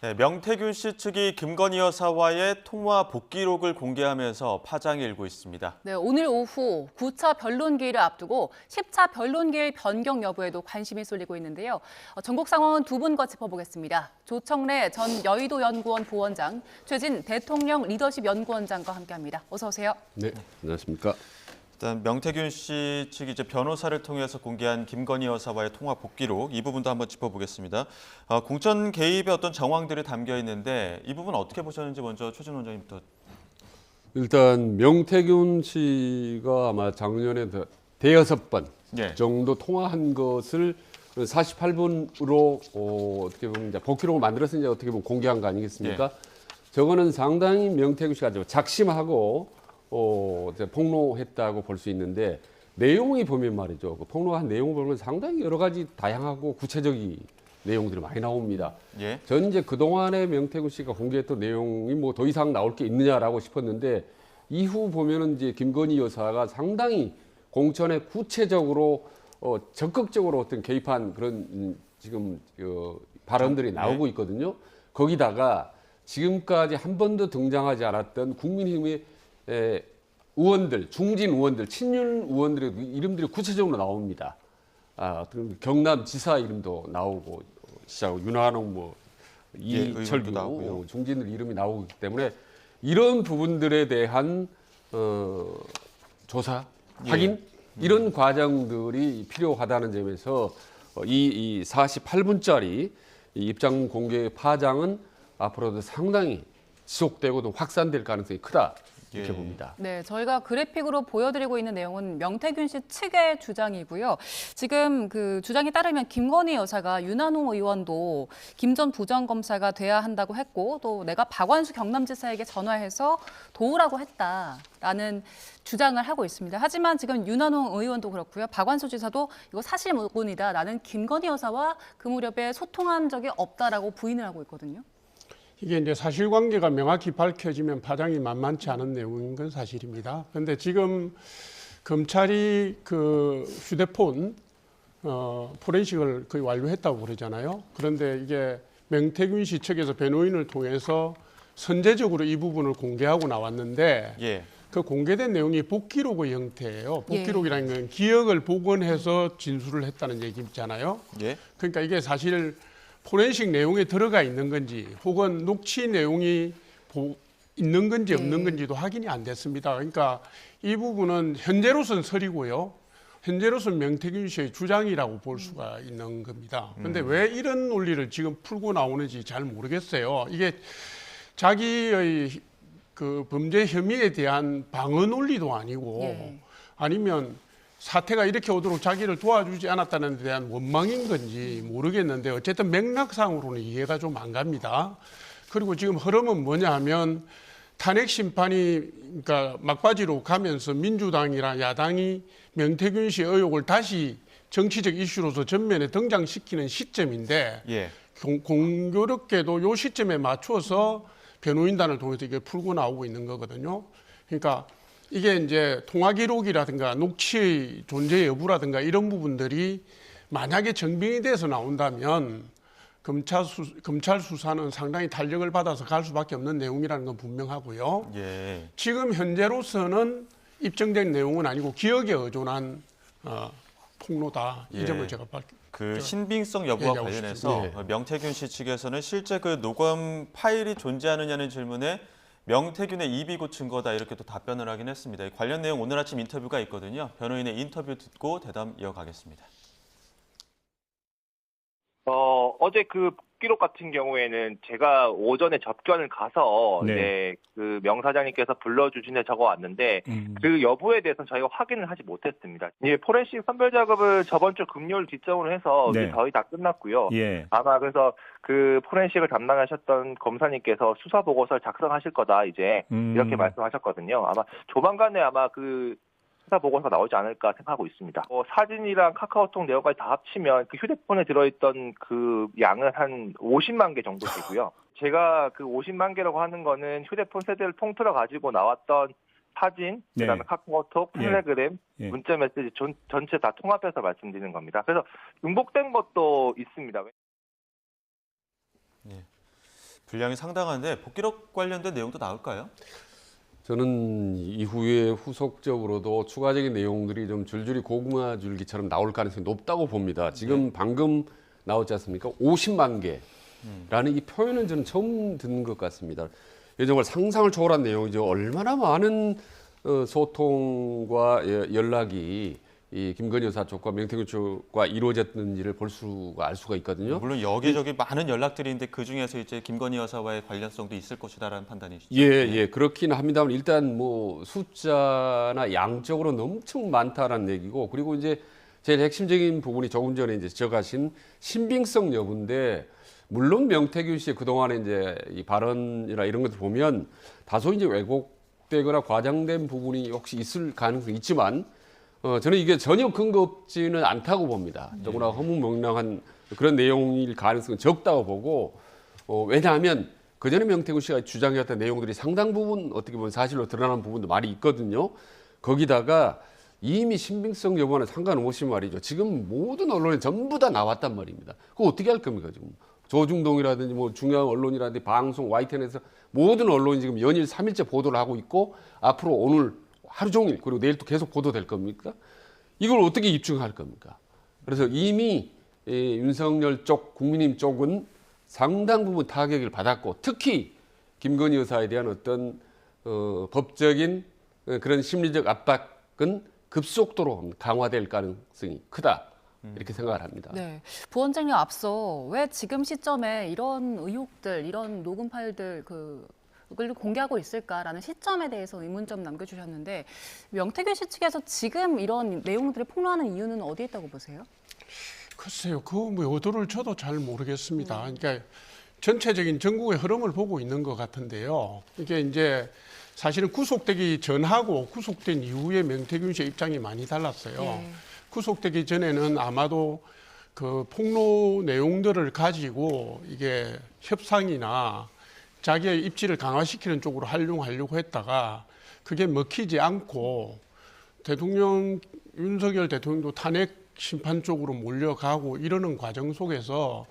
네, 명태균 씨 측이 김건희 여사와의 통화 복기록을 공개하면서 파장이 일고 있습니다. 네, 오늘 오후 9차 변론기일을 앞두고 10차 변론기일 변경 여부에도 관심이 쏠리고 있는데요. 전국 상황은 두 분과 짚어보겠습니다. 조청래 전 여의도연구원 부원장, 최진 대통령 리더십 연구원장과 함께합니다. 어서 오세요. 네, 안녕하십니까. 일단 명태균 씨 측이 변호사를 통해서 공개한 김건희 여사와의 통화 복기록 이 부분도 한번 짚어보겠습니다. 공천 개입의 어떤 정황들이 담겨 있는데 이 부분 어떻게 보셨는지 먼저 최진 원장님부터. 일단 명태균 씨가 아마 작년에 대여섯 번 예. 정도 통화한 것을 48분으로 어떻게 보면 이제 복기록을 만들어서 이제 어떻게 보면 공개한 거 아니겠습니까? 예. 저거는 상당히 명태균 씨가 작심하고 폭로했다고 볼 수 있는데 내용이 보면 말이죠. 그 폭로한 내용을 보면 상당히 여러 가지 다양하고 구체적인 내용들이 많이 나옵니다. 예. 전 이제 그동안에 명태균 씨가 공개했던 내용이 뭐 더 이상 나올 게 있느냐라고 싶었는데 이후 보면은 이제 김건희 여사가 상당히 공천에 구체적으로 적극적으로 어떤 개입한 그런 지금 발언들이 나오고 있거든요. 거기다가 지금까지 한 번도 등장하지 않았던 국민의힘의 의원들, 중진 의원들, 친윤 의원들의 이름들이 구체적으로 나옵니다. 경남지사 이름도 나오고, 시작 윤한홍, 이철규 나오고요. 중진들 이름이 나오기 때문에 이런 부분들에 대한 조사, 확인 이런 과정들이 필요하다는 점에서 이 48분짜리 입장 공개 파장은 앞으로도 상당히 지속되고 또 확산될 가능성이 크다. 이렇게 봅니다. 네, 저희가 그래픽으로 보여드리고 있는 내용은 명태균 씨 측의 주장이고요. 지금 그 주장에 따르면 김건희 여사가 윤한홍 의원도 김 전 부장검사가 돼야 한다고 했고 또 내가 박완수 경남지사에게 전화해서 도우라고 했다라는 주장을 하고 있습니다. 하지만 지금 윤한홍 의원도 그렇고요. 박완수 지사도 이거 사실 무근이다. 나는 김건희 여사와 그 무렵에 소통한 적이 없다라고 부인을 하고 있거든요. 이게 이제 사실관계가 명확히 밝혀지면 파장이 만만치 않은 내용인 건 사실입니다. 그런데 지금 검찰이 그 휴대폰 포렌식을 거의 완료했다고 그러잖아요. 그런데 이게 명태균 씨 측에서 변호인을 통해서 선제적으로 이 부분을 공개하고 나왔는데 예. 그 공개된 내용이 복기록의 형태예요. 복기록이라는 건 기억을 복원해서 진술을 했다는 얘기잖아요. 예. 그러니까 이게 사실 포렌식 내용에 들어가 있는 건지 혹은 녹취 내용이 있는 건지 없는 건지도 확인이 안 됐습니다. 그러니까 이 부분은 현재로서는 설이고요. 현재로서는 명태균 씨의 주장이라고 볼 수가 있는 겁니다. 그런데 왜 이런 논리를 지금 풀고 나오는지 잘 모르겠어요. 이게 자기의 그 범죄 혐의에 대한 방어 논리도 아니고 아니면 사태가 이렇게 오도록 자기를 도와주지 않았다는 데 대한 원망인 건지 모르겠는데 어쨌든 맥락상으로는 이해가 좀 안 갑니다. 그리고 지금 흐름은 뭐냐 하면 탄핵 심판이 그러니까 막바지로 가면서 민주당이나 야당이 명태균 씨 의혹을 다시 정치적 이슈로서 전면에 등장시키는 시점인데 예. 공교롭게도 이 시점에 맞춰서 변호인단을 통해서 이게 풀고 나오고 있는 거거든요. 그러니까 이게 이제 통화 기록이라든가 녹취의 존재 여부라든가 이런 부분들이 만약에 정빙이 돼서 나온다면 검찰 수사는 상당히 탄력을 받아서 갈 수밖에 없는 내용이라는 건 분명하고요. 예. 지금 현재로서는 입증된 내용은 아니고 기억에 의존한 폭로다. 이 점을 제가 그 신빙성 여부와 얘기하고 관련해서 싶습니다. 명태균 씨 측에서는 실제 그 녹음 파일이 존재하느냐는 질문에 명태균의 입이 곧 증거다 이렇게 또 답변을 하긴 했습니다. 관련 내용 오늘 아침 인터뷰가 있거든요. 변호인의 인터뷰 듣고 대담 이어가겠습니다. 어제 그 복기록 같은 경우에는 제가 오전에 접견을 가서 이제 그 명사장님께서 불러주신데 적어왔는데 그 여부에 대해서는 저희가 확인을 하지 못했습니다. 이제 포렌식 선별 작업을 저번 주 금요일 기점으로 해서 이제 거의 다 끝났고요. 아마 그래서 그 포렌식을 담당하셨던 검사님께서 수사 보고서를 작성하실 거다 이제 이렇게 말씀하셨거든요. 아마 조만간에 아마 그 수사 보고서가 나오지 않을까 생각하고 있습니다. 사진이랑 카카오톡 내용까지 다 합치면 그 휴대폰에 들어있던 그 양은 한 50만 개 정도 되고요. 제가 그 50만 개라고 하는 거는 휴대폰 세대를 통틀어 가지고 나왔던 사진, 그다음에 카카오톡, 텔레그램, 문자 메시지 전체 다 통합해서 말씀드리는 겁니다. 그래서 응복된 것도 있습니다. 분량이 상당한데 복귀록 관련된 내용도 나올까요? 저는 이후에 후속적으로도 추가적인 내용들이 좀 줄줄이 고구마 줄기처럼 나올 가능성이 높다고 봅니다. 지금 방금 나왔지 않습니까? 50만 개라는 이 표현은 저는 처음 듣는 것 같습니다. 이게 정말 상상을 초월한 내용이죠. 얼마나 많은 소통과 연락이 이 김건희 여사 쪽과 명태균 쪽과 이루어졌는지를 알 수가 있거든요. 물론 여기저기 많은 연락들이 있는데 그 중에서 이제 김건희 여사와의 관련성도 있을 것이다라는 판단이시죠. 예, 그렇긴 합니다만 일단 뭐 숫자나 양적으로는 엄청 많다라는 얘기고, 그리고 이제 제일 핵심적인 부분이 조금 전에 이제 지적하신 신빙성 여부인데, 물론 명태균 씨의 그동안에 이제 이 발언이나 이런 것들 보면 다소 이제 왜곡되거나 과장된 부분이 혹시 있을 가능성이 있지만, 저는 이게 전혀 근거 없지는 않다고 봅니다. 더구나 허무맹랑한 그런 내용일 가능성은 적다고 보고, 왜냐하면 그전에 명태균 씨가 주장해왔던 내용들이 상당 부분 어떻게 보면 사실로 드러나는 부분도 많이 있거든요. 거기다가 이미 신빙성 여부와는 상관없이 말이죠. 지금 모든 언론에 전부 다 나왔단 말입니다. 그거 어떻게 할 겁니까 지금? 조중동이라든지 뭐 중요한 언론이라든지 방송, YTN에서 모든 언론이 지금 연일 3일째 보도를 하고 있고, 앞으로 오늘 하루 종일 그리고 내일 또 계속 보도될 겁니까? 이걸 어떻게 입증할 겁니까? 그래서 이미 윤석열 쪽, 국민의힘 쪽은 상당 부분 타격을 받았고, 특히 김건희 여사에 대한 어떤 법적인 그런 심리적 압박은 급속도로 강화될 가능성이 크다. 이렇게 생각을 합니다. 네, 부원장님 앞서 왜 지금 시점에 이런 의혹들, 이런 녹음 파일들 그걸 공개하고 있을까라는 시점에 대해서 의문점 남겨주셨는데, 명태균 씨 측에서 지금 이런 내용들을 폭로하는 이유는 어디에 있다고 보세요? 글쎄요, 그 뭐 의도를 저도 잘 모르겠습니다. 그러니까 전체적인 전국의 흐름을 보고 있는 것 같은데요. 이게 이제 사실은 구속되기 전하고 구속된 이후에 명태균 씨의 입장이 많이 달랐어요. 네. 구속되기 전에는 아마도 그 폭로 내용들을 가지고 이게 협상이나 자기의 입지를 강화시키는 쪽으로 활용하려고 했다가 그게 먹히지 않고 윤석열 대통령도 탄핵 심판 쪽으로 몰려가고 이러는 과정 속에서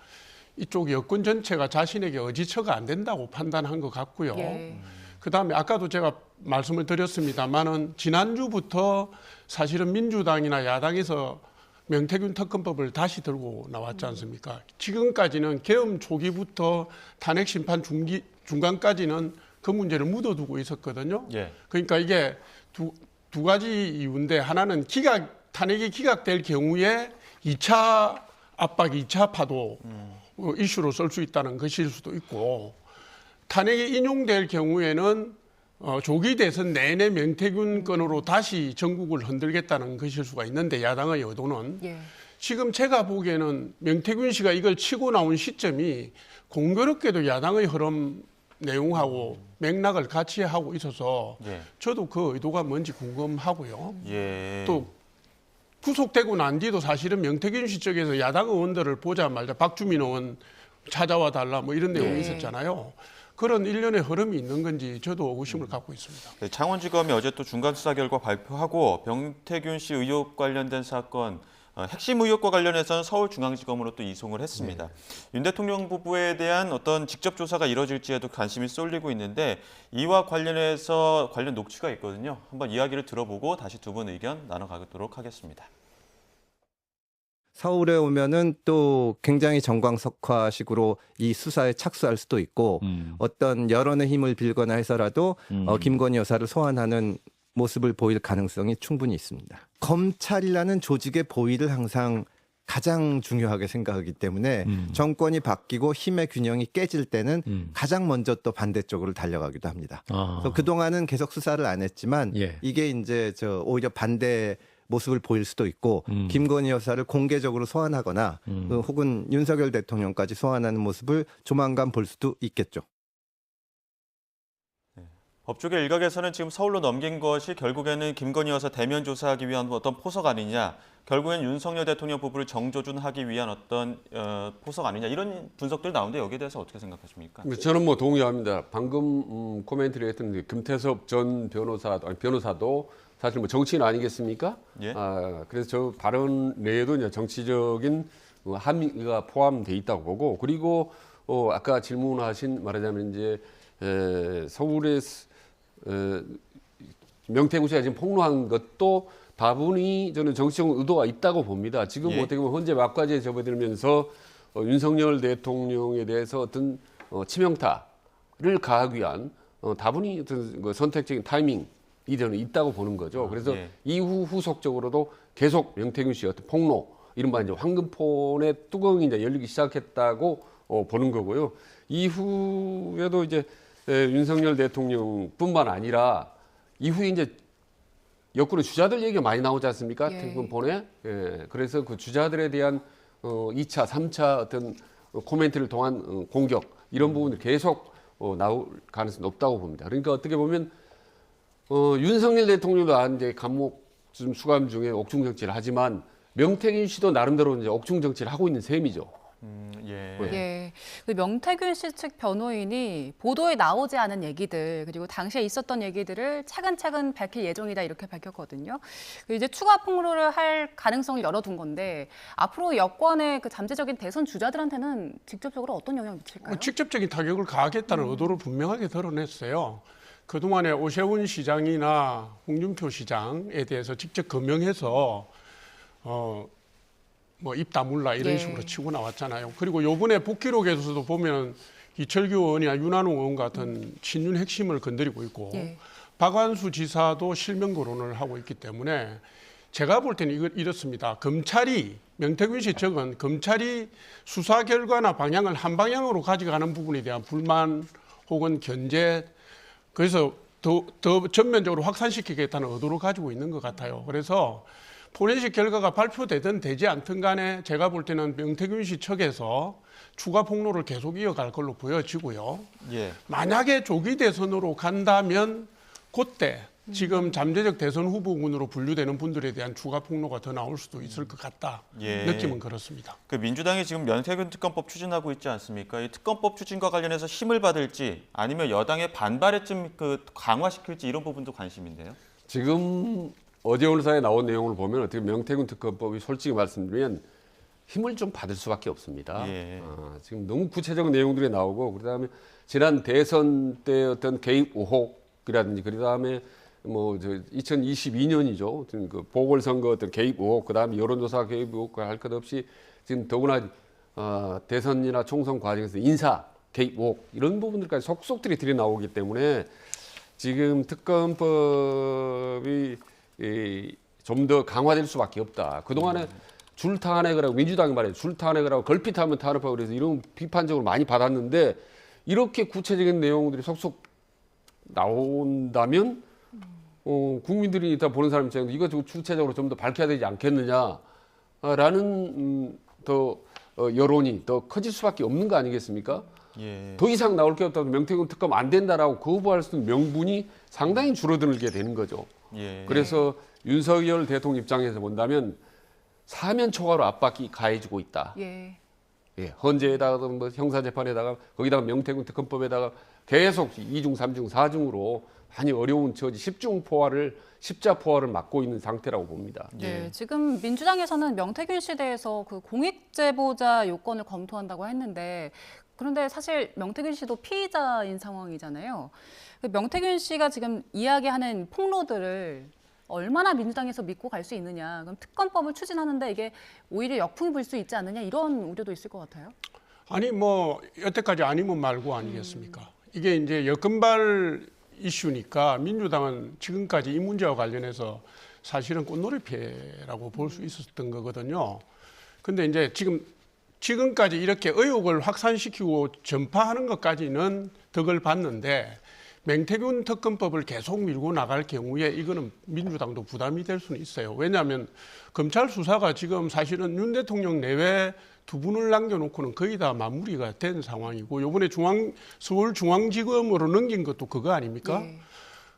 이쪽 여권 전체가 자신에게 의지처가 안 된다고 판단한 것 같고요. 예. 그다음에 아까도 제가 말씀을 드렸습니다만은 지난주부터 사실은 민주당이나 야당에서 명태균 특검법을 다시 들고 나왔지 않습니까? 지금까지는 계엄 초기부터 탄핵 심판 중간까지는 그 문제를 묻어두고 있었거든요. 예. 그러니까 이게 두 가지 이유인데, 하나는 탄핵이 기각될 경우에 2차 압박, 2차 파도 이슈로 쓸 수 있다는 것일 수도 있고, 탄핵이 인용될 경우에는 조기 대선 내내 명태균 건으로 다시 전국을 흔들겠다는 것일 수가 있는데, 야당의 의도는 예. 지금 제가 보기에는 명태균 씨가 이걸 치고 나온 시점이 공교롭게도 야당의 흐름 내용하고 맥락을 같이 하고 있어서 예. 저도 그 의도가 뭔지 궁금하고요. 예. 또 구속되고 난 뒤도 사실은 명태균 씨 쪽에서 야당 의원들을 보자마자 박주민 의원 찾아와 달라 뭐 이런 내용이 네. 있었잖아요. 그런 일련의 흐름이 있는 건지 저도 의구심을 갖고 있습니다. 네, 창원지검이 어제 또 중간 수사 결과 발표하고 명태균 씨 의혹 관련된 사건 핵심 의혹과 관련해서는 서울중앙지검으로 또 이송을 했습니다. 윤 대통령 부부에 대한 어떤 직접 조사가 이뤄질지에도 관심이 쏠리고 있는데, 이와 관련해서 관련 녹취가 있거든요. 한번 이야기를 들어보고 다시 두 분 의견 나눠가도록 하겠습니다. 서울에 오면은 또 굉장히 정광석화식으로 이 수사에 착수할 수도 있고, 어떤 여론의 힘을 빌거나 해서라도 김건희 여사를 소환하는 모습을 보일 가능성이 충분히 있습니다. 검찰이라는 조직의 보위를 항상 가장 중요하게 생각하기 때문에 정권이 바뀌고 힘의 균형이 깨질 때는 가장 먼저 또 반대쪽으로 달려가기도 합니다. 그래서 그동안은 계속 수사를 안 했지만 이게 이제 오히려 반대 모습을 보일 수도 있고, 김건희 여사를 공개적으로 소환하거나 혹은 윤석열 대통령까지 소환하는 모습을 조만간 볼 수도 있겠죠. 법조계 일각에서는 지금 서울로 넘긴 것이 결국에는 김건희 여사 대면 조사하기 위한 어떤 포석 아니냐, 결국엔 윤석열 대통령 부부를 정조준하기 위한 어떤 포석 아니냐, 이런 분석들 나오는데 여기에 대해서 어떻게 생각하십니까? 저는 뭐 동의합니다. 방금 코멘트를 했던 금태섭 전 변호사도 사실 뭐 정치인 아니겠습니까? 예. 그래서 저 발언 내에도 이제 정치적인 함의가 포함돼 있다고 보고, 그리고 아까 질문하신 말하자면 이제 서울의 명태균 씨가 지금 폭로한 것도 다분히 저는 정치적 의도가 있다고 봅니다. 지금 예. 어떻게 보면 헌재 막바지에 접어들면서 윤석열 대통령에 대해서 어떤 치명타를 가하기 위한 다분히 어떤 그 선택적인 타이밍이 저는 있다고 보는 거죠. 그래서 예. 이후 후속적으로도 계속 명태균 씨의 어떤 폭로, 이른바 이제 황금폰의 뚜껑이 이제 열리기 시작했다고 보는 거고요. 이후에도 이제 윤석열 대통령뿐만 아니라 이후에 이제 여권의 주자들 얘기가 많이 나오지 않습니까? 예. 특검폰에. 그래서 그 주자들에 대한 2차, 3차 어떤 코멘트를 통한 공격 이런 부분들이 계속 나올 가능성이 높다고 봅니다. 그러니까 어떻게 보면 윤석열 대통령도 이제 감옥 수감 중에 옥중 정치를 하지만 명태균 씨도 나름대로 이제 옥중 정치를 하고 있는 셈이죠. 예. 예, 그 명태균 씨 측 변호인이 보도에 나오지 않은 얘기들 그리고 당시에 있었던 얘기들을 차근차근 밝힐 예정이다 이렇게 밝혔거든요. 이제 추가 폭로를 할 가능성을 열어둔 건데 앞으로 여권의 그 잠재적인 대선 주자들한테는 직접적으로 어떤 영향을 미칠까요? 직접적인 타격을 가하겠다는 의도를 분명하게 드러냈어요. 그동안에 오세훈 시장이나 홍준표 시장에 대해서 직접 거명해서 뭐 입 다물라 이런 예. 식으로 치고 나왔잖아요. 그리고 요번에 복귀록에서도 보면 이철규 의원이나 윤한홍 의원 같은 친윤 핵심을 건드리고 있고 예. 박완수 지사도 실명 거론을 하고 있기 때문에 제가 볼 때는 이렇습니다. 명태균 씨 측은 검찰이 수사 결과나 방향을 한 방향으로 가져가는 부분에 대한 불만 혹은 견제, 그래서 더 전면적으로 확산시키겠다는 의도를 가지고 있는 것 같아요. 그래서 포렌식 결과가 발표되든 되지 않든 간에 제가 볼 때는 명태균 씨 측에서 추가 폭로를 계속 이어갈 걸로 보여지고요. 예. 만약에 조기 대선으로 간다면 그때 지금 잠재적 대선 후보군으로 분류되는 분들에 대한 추가 폭로가 더 나올 수도 있을 것 같다. 예. 느낌은 그렇습니다. 그 민주당이 지금 명태균 특검법 추진하고 있지 않습니까? 이 특검법 추진과 관련해서 힘을 받을지 아니면 여당의 반발에 좀 그 강화시킬지 이런 부분도 관심인데요. 지금 어제 오늘 사이에 나온 내용을 보면 어떻게 명태균 특검법이 솔직히 말씀드리면 힘을 좀 받을 수밖에 없습니다. 예. 지금 너무 구체적인 내용들이 나오고 그다음에 지난 대선 때 어떤 개입 의혹이라든지 그다음에 뭐 2022년이죠. 그 보궐선거 어떤 개입 의혹, 그다음에 여론조사 개입 의혹 할 것 없이 지금 더구나 대선이나 총선 과정에서 인사 개입 의혹 이런 부분들까지 속속들이 들이 나오기 때문에 지금 특검법이 좀 더 강화될 수밖에 없다. 그동안에 줄타내거라고 민주당이 말해요. 줄타내거라고 걸핏하면 탄압하고 그래서 이런 비판적으로 많이 받았는데 이렇게 구체적인 내용들이 속속 나온다면 국민들이 다 보는 사람 입장에서 이거 구체적으로 좀 더 밝혀야 되지 않겠느냐라는 더 여론이 더 커질 수밖에 없는 거 아니겠습니까? 예. 더 이상 나올 게 없다고 명태균 특검 안 된다라고 거부할 수 있는 명분이 상당히 줄어들게 되는 거죠. 예. 그래서 윤석열 대통령 입장에서 본다면 사면 초과로 압박이 가해지고 있다. 예. 예, 헌재에다가 뭐 형사재판에다가 거기다가 명태균 특검법에다가 계속 2중, 3중, 4중으로 많이 어려운 처지 십자포화를 맞고 있는 상태라고 봅니다. 네, 지금 민주당에서는 명태균 씨에 대해서 그 공익제보자 요건을 검토한다고 했는데 그런데 사실 명태균 씨도 피의자인 상황이잖아요. 명태균 씨가 지금 이야기하는 폭로들을 얼마나 민주당에서 믿고 갈 수 있느냐. 그럼 특검법을 추진하는데 이게 오히려 역풍이 불 수 있지 않느냐 이런 우려도 있을 것 같아요. 아니 뭐 여태까지 아니면 말고 아니겠습니까? 이게 이제 여건발 이슈니까 민주당은 지금까지 이 문제와 관련해서 사실은 꽃놀이 피해라고 볼 수 있었던 거거든요. 근데 이제 지금까지 이렇게 의혹을 확산시키고 전파하는 것까지는 덕을 봤는데 명태균 특검법을 계속 밀고 나갈 경우에 이거는 민주당도 부담이 될 수는 있어요. 왜냐하면 검찰 수사가 지금 사실은 윤 대통령 내외 두 분을 남겨놓고는 거의 다 마무리가 된 상황이고 이번에 서울중앙지검으로 넘긴 것도 그거 아닙니까? 예.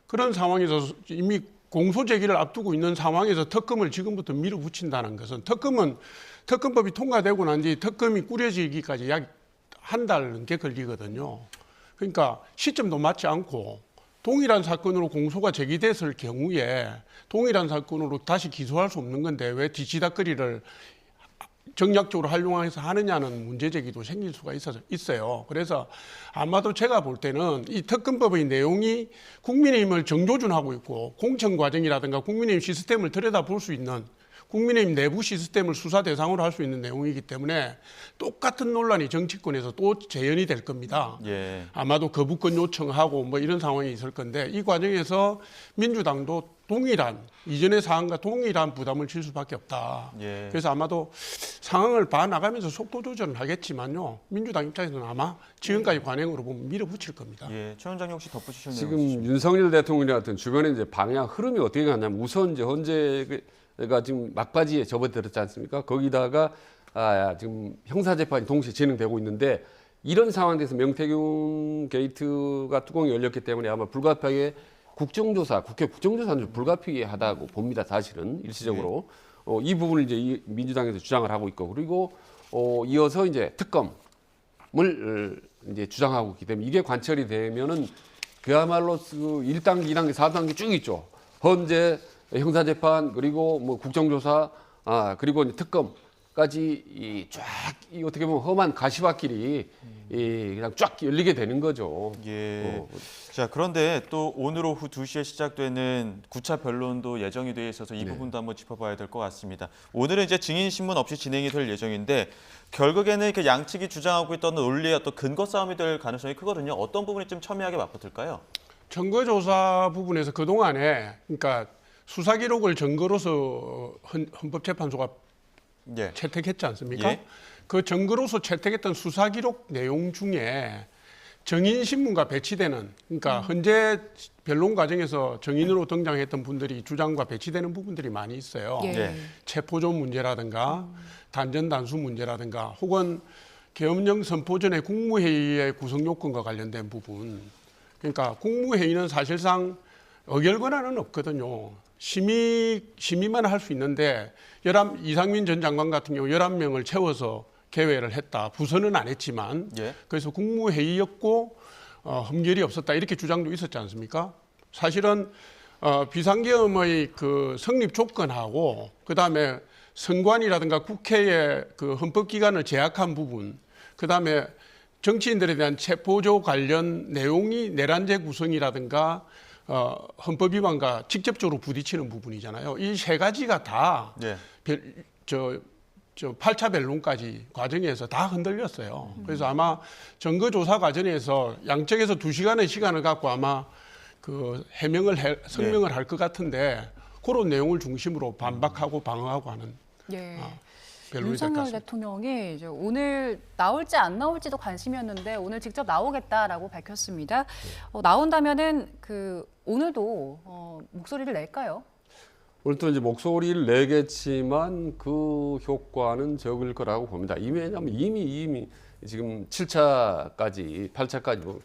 그런 상황에서 이미 공소 제기를 앞두고 있는 상황에서 특검을 지금부터 밀어붙인다는 것은 특검법이 통과되고 난 뒤 특검이 꾸려지기까지 약 한 달 넘게 걸리거든요. 그러니까 시점도 맞지 않고 동일한 사건으로 공소가 제기됐을 경우에 동일한 사건으로 다시 기소할 수 없는 건데 왜 뒤지다거리를 정략적으로 활용해서 하느냐는 문제 제기도 생길 수가 있어요. 그래서 아마도 제가 볼 때는 이 특검법의 내용이 국민의힘을 정조준하고 있고 공천 과정이라든가 국민의힘 시스템을 들여다볼 수 있는 국민의힘 내부 시스템을 수사 대상으로 할 수 있는 내용이기 때문에 똑같은 논란이 정치권에서 또 재현이 될 겁니다. 예. 아마도 거부권 요청하고 뭐 이런 상황이 있을 건데 이 과정에서 민주당도 이전의 사안과 동일한 부담을 질 수밖에 없다. 예. 그래서 아마도 상황을 봐나가면서 속도 조절을 하겠지만요. 민주당 입장에서는 아마 지금까지 관행으로 보면 밀어붙일 겁니다. 예. 최 원장님 혹시 덧붙이실 내용 지금 있으십니까? 윤석열 대통령 같은 주변에 이제 방향 흐름이 어떻게 가냐면 우선 이제 헌재가 지금 막바지에 접어들었지 않습니까? 거기다가 지금 형사 재판이 동시에 진행되고 있는데 이런 상황에서 명태균 게이트가 뚜껑이 열렸기 때문에 아마 불가피하게 국회 국정조사는 좀 불가피하다고 봅니다. 사실은 일시적으로 이 부분을 이제 민주당에서 주장을 하고 있고 그리고 이어서 이제 특검을 이제 주장하고 있기 때문에 이게 관철이 되면은 그야말로 그 1단계, 2단계, 4단계 쭉 있죠. 헌재, 형사재판 그리고 뭐 국정조사 그리고 이제 특검까지 쫙 어떻게 보면 험한 가시밭길이 그냥 쫙 열리게 되는 거죠. 예. 자, 그런데 또 오늘 오후 2시에 시작되는 9차 변론도 예정이 돼 있어서 이 부분도 한번 짚어봐야 될 것 같습니다. 오늘은 이제 증인 신문 없이 진행이 될 예정인데 결국에는 이렇게 양측이 주장하고 있던 논리의 어떤 근거 싸움이 될 가능성이 크거든요. 어떤 부분이 좀 첨예하게 맞붙을까요? 증거조사 부분에서 그동안에 그러니까 수사 기록을 증거로서 헌법재판소가 예. 채택했지 않습니까? 예. 그 증거로서 채택했던 수사 기록 내용 중에 증인 신문과 배치되는 그러니까 현재 변론 과정에서 증인으로 등장했던 분들이 주장과 배치되는 부분들이 많이 있어요. 예. 네. 체포조 문제라든가 단전 단수 문제라든가 혹은 계엄령 선포 전에 국무회의의 구성 요건과 관련된 부분. 그러니까 국무회의는 사실상 의결 권한은 없거든요. 심의만 할 수 있는데 이상민 전 장관 같은 경우 11명을 채워서 개회를 했다. 부서는 안 했지만 예. 그래서 국무회의였고 흠결이 없었다. 이렇게 주장도 있었지 않습니까? 사실은 비상계엄의 그 성립 조건하고 그다음에 선관위라든가 국회의 그 헌법기관을 제약한 부분 그다음에 정치인들에 대한 체포조 관련 내용이 내란죄 구성이라든가 헌법 위반과 직접적으로 부딪히는 부분이잖아요. 이 세 가지가 다 예. 8차 변론까지 과정에서 다 흔들렸어요. 그래서 아마 증거조사 과정에서 양측에서 2시간의 시간을 갖고 아마 그 성명을 할 것 같은데 그런 내용을 중심으로 반박하고 방어하고 하는 예. 변론이 될 것 윤석열 같습니다. 대통령이 이제 오늘 나올지 안 나올지도 관심이었는데 오늘 직접 나오겠다라고 밝혔습니다. 나온다면은 오늘도 목소리를 낼까요? 오늘 또 이제 목소리를 내겠지만 그 효과는 적을 거라고 봅니다. 왜냐하면 이미 지금 7차까지, 8차까지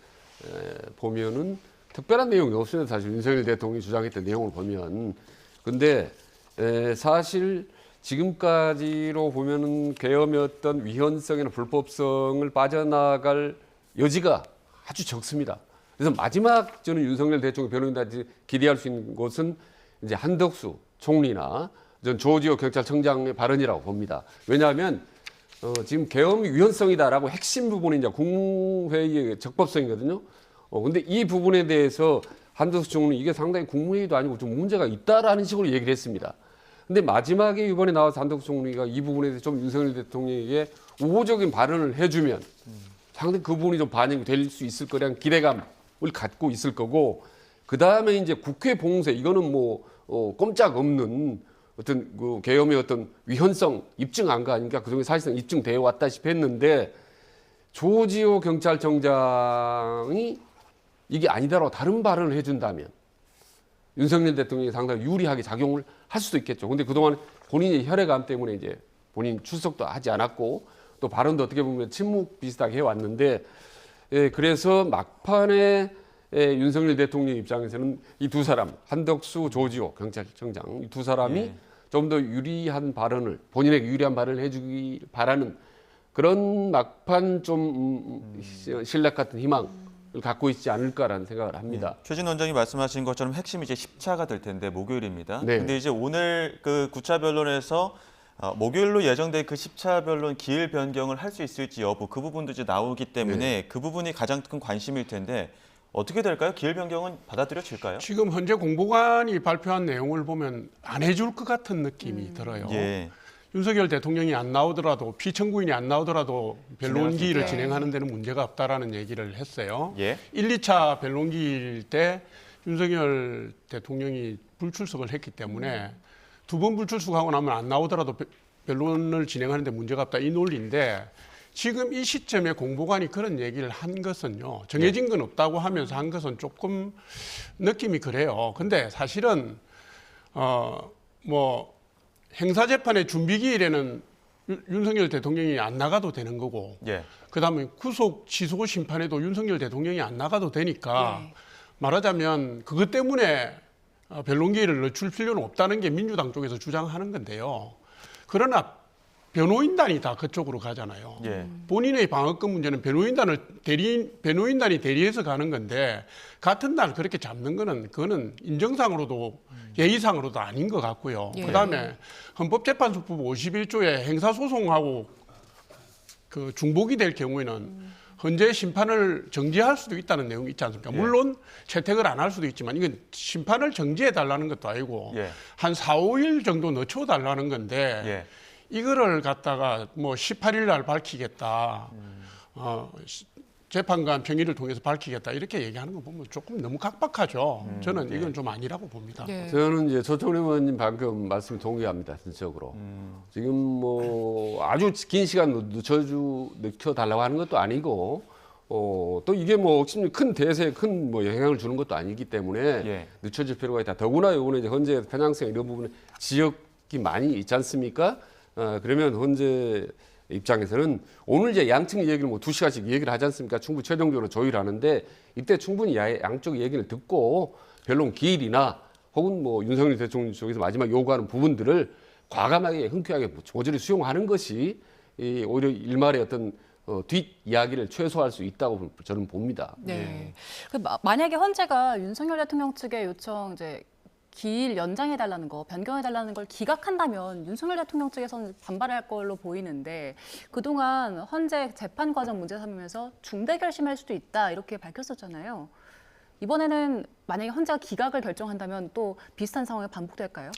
보면은 특별한 내용이 없습니다. 사실 윤석열 대통령이 주장했던 내용을 보면. 근데 사실 지금까지로 보면은 계엄의 어떤 위헌성이나 불법성을 빠져나갈 여지가 아주 적습니다. 그래서 마지막 저는 윤석열 대통령 변호인단지 기대할 수 있는 것은 이제 한덕수 총리나 전 조지호 경찰청장의 발언이라고 봅니다. 왜냐하면 지금 계엄이 위헌성이다라고 핵심 부분이 이제 국무회의의 적법성이거든요. 근데 이 부분에 대해서 한덕수 총리 이게 상당히 국무회의도 아니고 좀 문제가 있다라는 식으로 얘기를 했습니다. 근데 마지막에 이번에 나와서 한덕수 총리가 이 부분에 대해서 좀 윤석열 대통령에게 우호적인 발언을 해주면 상당히 그 부분이 좀 반영이 될 수 있을 거라는 기대감을 갖고 있을 거고 그 다음에 이제 국회 봉쇄 이거는 뭐 꼼짝 없는 어떤 그 계엄의 어떤 위헌성 입증한 거 아닙니까? 그중에 사실상 입증되어 왔다시피 했는데 조지호 경찰청장이 이게 아니다라고 다른 발언을 해준다면 윤석열 대통령이 상당히 유리하게 작용을 할 수도 있겠죠. 근데 그동안 본인의 혈액암 때문에 이제 본인 출석도 하지 않았고 또 발언도 어떻게 보면 침묵 비슷하게 해왔는데 그래서 막판에 윤석열 대통령 입장에서는 이 두 사람 한덕수, 조지호 경찰청장 이 두 사람이 좀 더 유리한 발언을 본인에게 유리한 발언을 해주기 바라는 그런 막판 좀 신뢰 같은 희망을 갖고 있지 않을까라는 생각을 합니다. 최진 원장이 말씀하신 것처럼 핵심이 이제 10차가 될 텐데 목요일입니다. 네. 근데 이제 오늘 그 9차 변론에서 목요일로 예정된 그 10차 변론 기일 변경을 할 수 있을지 여부 그 부분도 이제 나오기 때문에 그 부분이 가장 큰 관심일 텐데 어떻게 될까요? 기일 변경은 받아들여질까요? 지금 현재 공보관이 발표한 내용을 보면 안 해줄 것 같은 느낌이 들어요. 예. 윤석열 대통령이 안 나오더라도 피청구인이 안 나오더라도 변론기일을 네. 진행하는 데는 문제가 없다라는 얘기를 했어요. 예. 1, 2차 변론기일 때 윤석열 대통령이 불출석을 했기 때문에 두 번 불출석하고 나면 안 나오더라도 변론을 진행하는 데 문제가 없다 이 논리인데 지금 이 시점에 공보관이 그런 얘기를 한 것은요. 정해진 건 없다고 하면서 한 것은 조금 느낌이 그래요. 근데 사실은 뭐 행사재판의 준비기일에는 윤석열 대통령이 안 나가도 되는 거고 예. 그다음에 구속 취소 심판에도 윤석열 대통령이 안 나가도 되니까 네. 말하자면 그것 때문에 변론기일을 늦출 필요는 없다는 게 민주당 쪽에서 주장하는 건데요. 그러나 변호인단이 다 그쪽으로 가잖아요. 예. 본인의 방어권 문제는 변호인단이 대리해서 가는 건데 같은 날 그렇게 잡는 거는 그거는 인정상으로도 예의상으로도 아닌 것 같고요. 예. 그다음에 헌법재판소법 51조에 행사소송하고 그 중복이 될 경우에는 헌재 심판을 정지할 수도 있다는 내용이 있지 않습니까? 예. 물론 채택을 안 할 수도 있지만 이건 심판을 정지해 달라는 것도 아니고 예. 한 4, 5일 정도 늦춰 달라는 건데 예. 이거를 갖다가 뭐 18일 날 밝히겠다. 재판관 평의를 통해서 밝히겠다. 이렇게 얘기하는 거 보면 조금 너무 각박하죠. 저는 이건 좀 아니라고 봅니다. 네. 저는 이제 조정래 의원님 방금 말씀 동의합니다. 전적으로. 지금 뭐 아주 긴 시간 늦춰달라고 하는 것도 아니고 또 이게 뭐 억심 큰 대세에 큰 뭐 영향을 주는 것도 아니기 때문에 예. 늦춰질 필요가 있다. 더구나 요번에 이제 헌재 편향성 이런 부분에 지역이 많이 있지 않습니까? 그러면 헌재 입장에서는 오늘 이제 양측 얘기를 뭐 2시간씩 얘기를 하지 않습니까? 충분히 최종적으로 조율하는데 이때 충분히 양쪽 얘기를 듣고 변론 기일이나 혹은 뭐 윤석열 대통령 쪽에서 마지막 요구하는 부분들을 과감하게 흔쾌하게 모조리 수용하는 것이 오히려 일말의 어떤 뒷 이야기를 최소화할 수 있다고 저는 봅니다. 네. 만약에 헌재가 윤석열 대통령 측의 요청 이제 기일 연장해달라는 거, 변경해달라는 걸 기각한다면 윤석열 대통령 측에서는 반발할 걸로 보이는데 그동안 헌재 재판 과정 문제 삼으면서 중대 결심할 수도 있다 이렇게 밝혔었잖아요. 이번에는 만약에 헌재가 기각을 결정한다면 또 비슷한 상황이 반복될까요?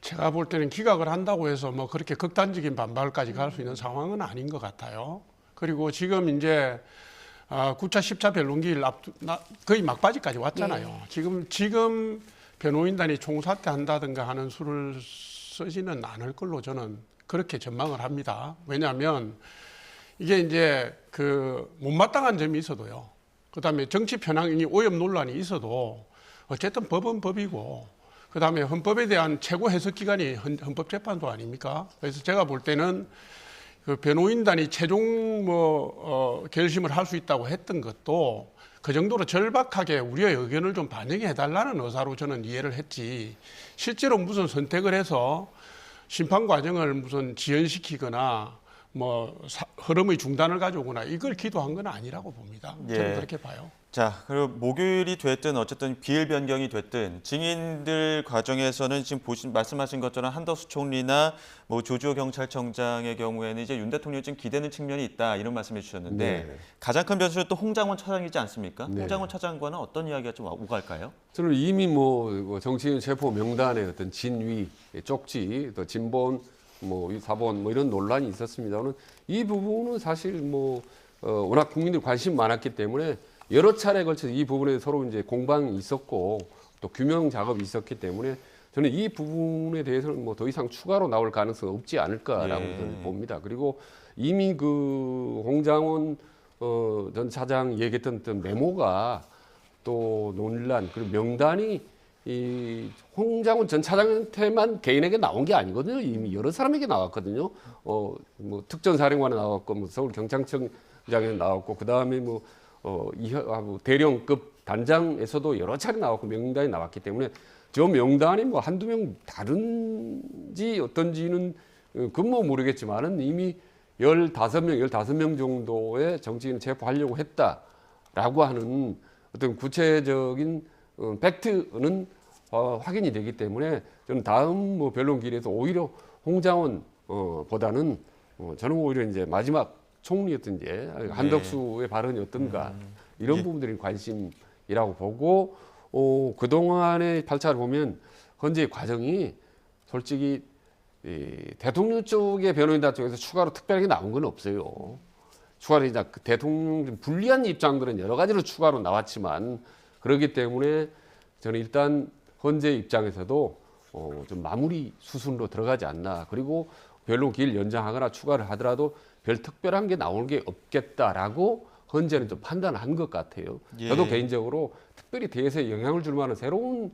제가 볼 때는 기각을 한다고 해서 뭐 그렇게 극단적인 반발까지 갈 수 있는 상황은 아닌 것 같아요. 그리고 지금 이제 9차, 10차 변론기일 거의 막바지까지 왔잖아요. 네. 지금 변호인단이 총사퇴한다든가 하는 수를 쓰지는 않을 걸로 저는 그렇게 전망을 합니다. 왜냐하면 이게 이제 그 못마땅한 점이 있어도요. 그다음에 정치 편향이 오염 논란이 있어도 어쨌든 법은 법이고 그다음에 헌법에 대한 최고 해석 기관이 헌법재판소 아닙니까? 그래서 제가 볼 때는 그 변호인단이 최종 결심을 할 수 있다고 했던 것도 그 정도로 절박하게 우리의 의견을 좀 반영해 달라는 의사로 저는 이해를 했지. 실제로 무슨 선택을 해서 심판 과정을 무슨 지연시키거나 뭐 흐름의 중단을 가져오거나 이걸 기도한 건 아니라고 봅니다. 저는 예. 그렇게 봐요. 자, 그리고 목요일이 됐든 어쨌든 기일 변경이 됐든 증인들 과정에서는 지금 말씀하신 것처럼 한덕수 총리나 뭐 조주호 경찰청장의 경우에는 이제 윤 대통령이 좀 기대는 측면이 있다 이런 말씀해 주셨는데 네. 가장 큰 변수는 또 홍장원 차장이지 않습니까? 네. 홍장원 차장과는 어떤 이야기가 좀 오갈까요? 저는 이미 뭐 정치인 체포 명단의 어떤 진위, 쪽지, 또 진본, 뭐 사본 뭐 이런 논란이 있었습니다만 이 부분은 사실 뭐 워낙 국민들이 관심 많았기 때문에 여러 차례에 걸쳐서 이 부분에 서로 이제 공방이 있었고 또 규명 작업이 있었기 때문에 저는 이 부분에 대해서는 뭐 더 이상 추가로 나올 가능성은 없지 않을까라고 예. 저는 봅니다. 그리고 이미 그 홍장원 전 차장 얘기했던 어떤 메모가 또 논란 그리고 명단이 이 홍장원 전 차장한테만 개인에게 나온 게 아니거든요. 이미 여러 사람에게 나왔거든요. 뭐 특전사령관에 나왔고, 뭐 서울 경찰청장에 나왔고, 그 다음에 뭐 대령급 단장에서도 여러 차례 나왔고 명단이 나왔기 때문에 저 명단이 뭐 한두 명 다른지 어떤지는 그건 뭐 모르겠지만은 이미 15명 정도의 정치인을 체포하려고 했다라고 하는 어떤 구체적인 팩트는 확인이 되기 때문에 저는 다음 뭐 변론 기일에서 오히려 홍장원 보다는 저는 오히려 이제 마지막 총리였든지 한덕수의 발언이 어떤가 이런 예. 부분들이 관심이라고 보고 그동안의 발차를 보면 현재 과정이 솔직히 대통령 쪽의 변호인단 쪽에서 추가로 특별하게 나온 건 없어요. 추가로 이제 대통령 좀 불리한 입장들은 여러 가지로 추가로 나왔지만 그렇기 때문에 저는 일단 현재 입장에서도 좀 마무리 수순으로 들어가지 않나. 그리고 별로 길 연장하거나 추가를 하더라도 별 특별한 게 나오는 게 없겠다라고 현재는 좀 판단한 것 같아요. 예. 저도 개인적으로 특별히 대세에 영향을 줄 만한 새로운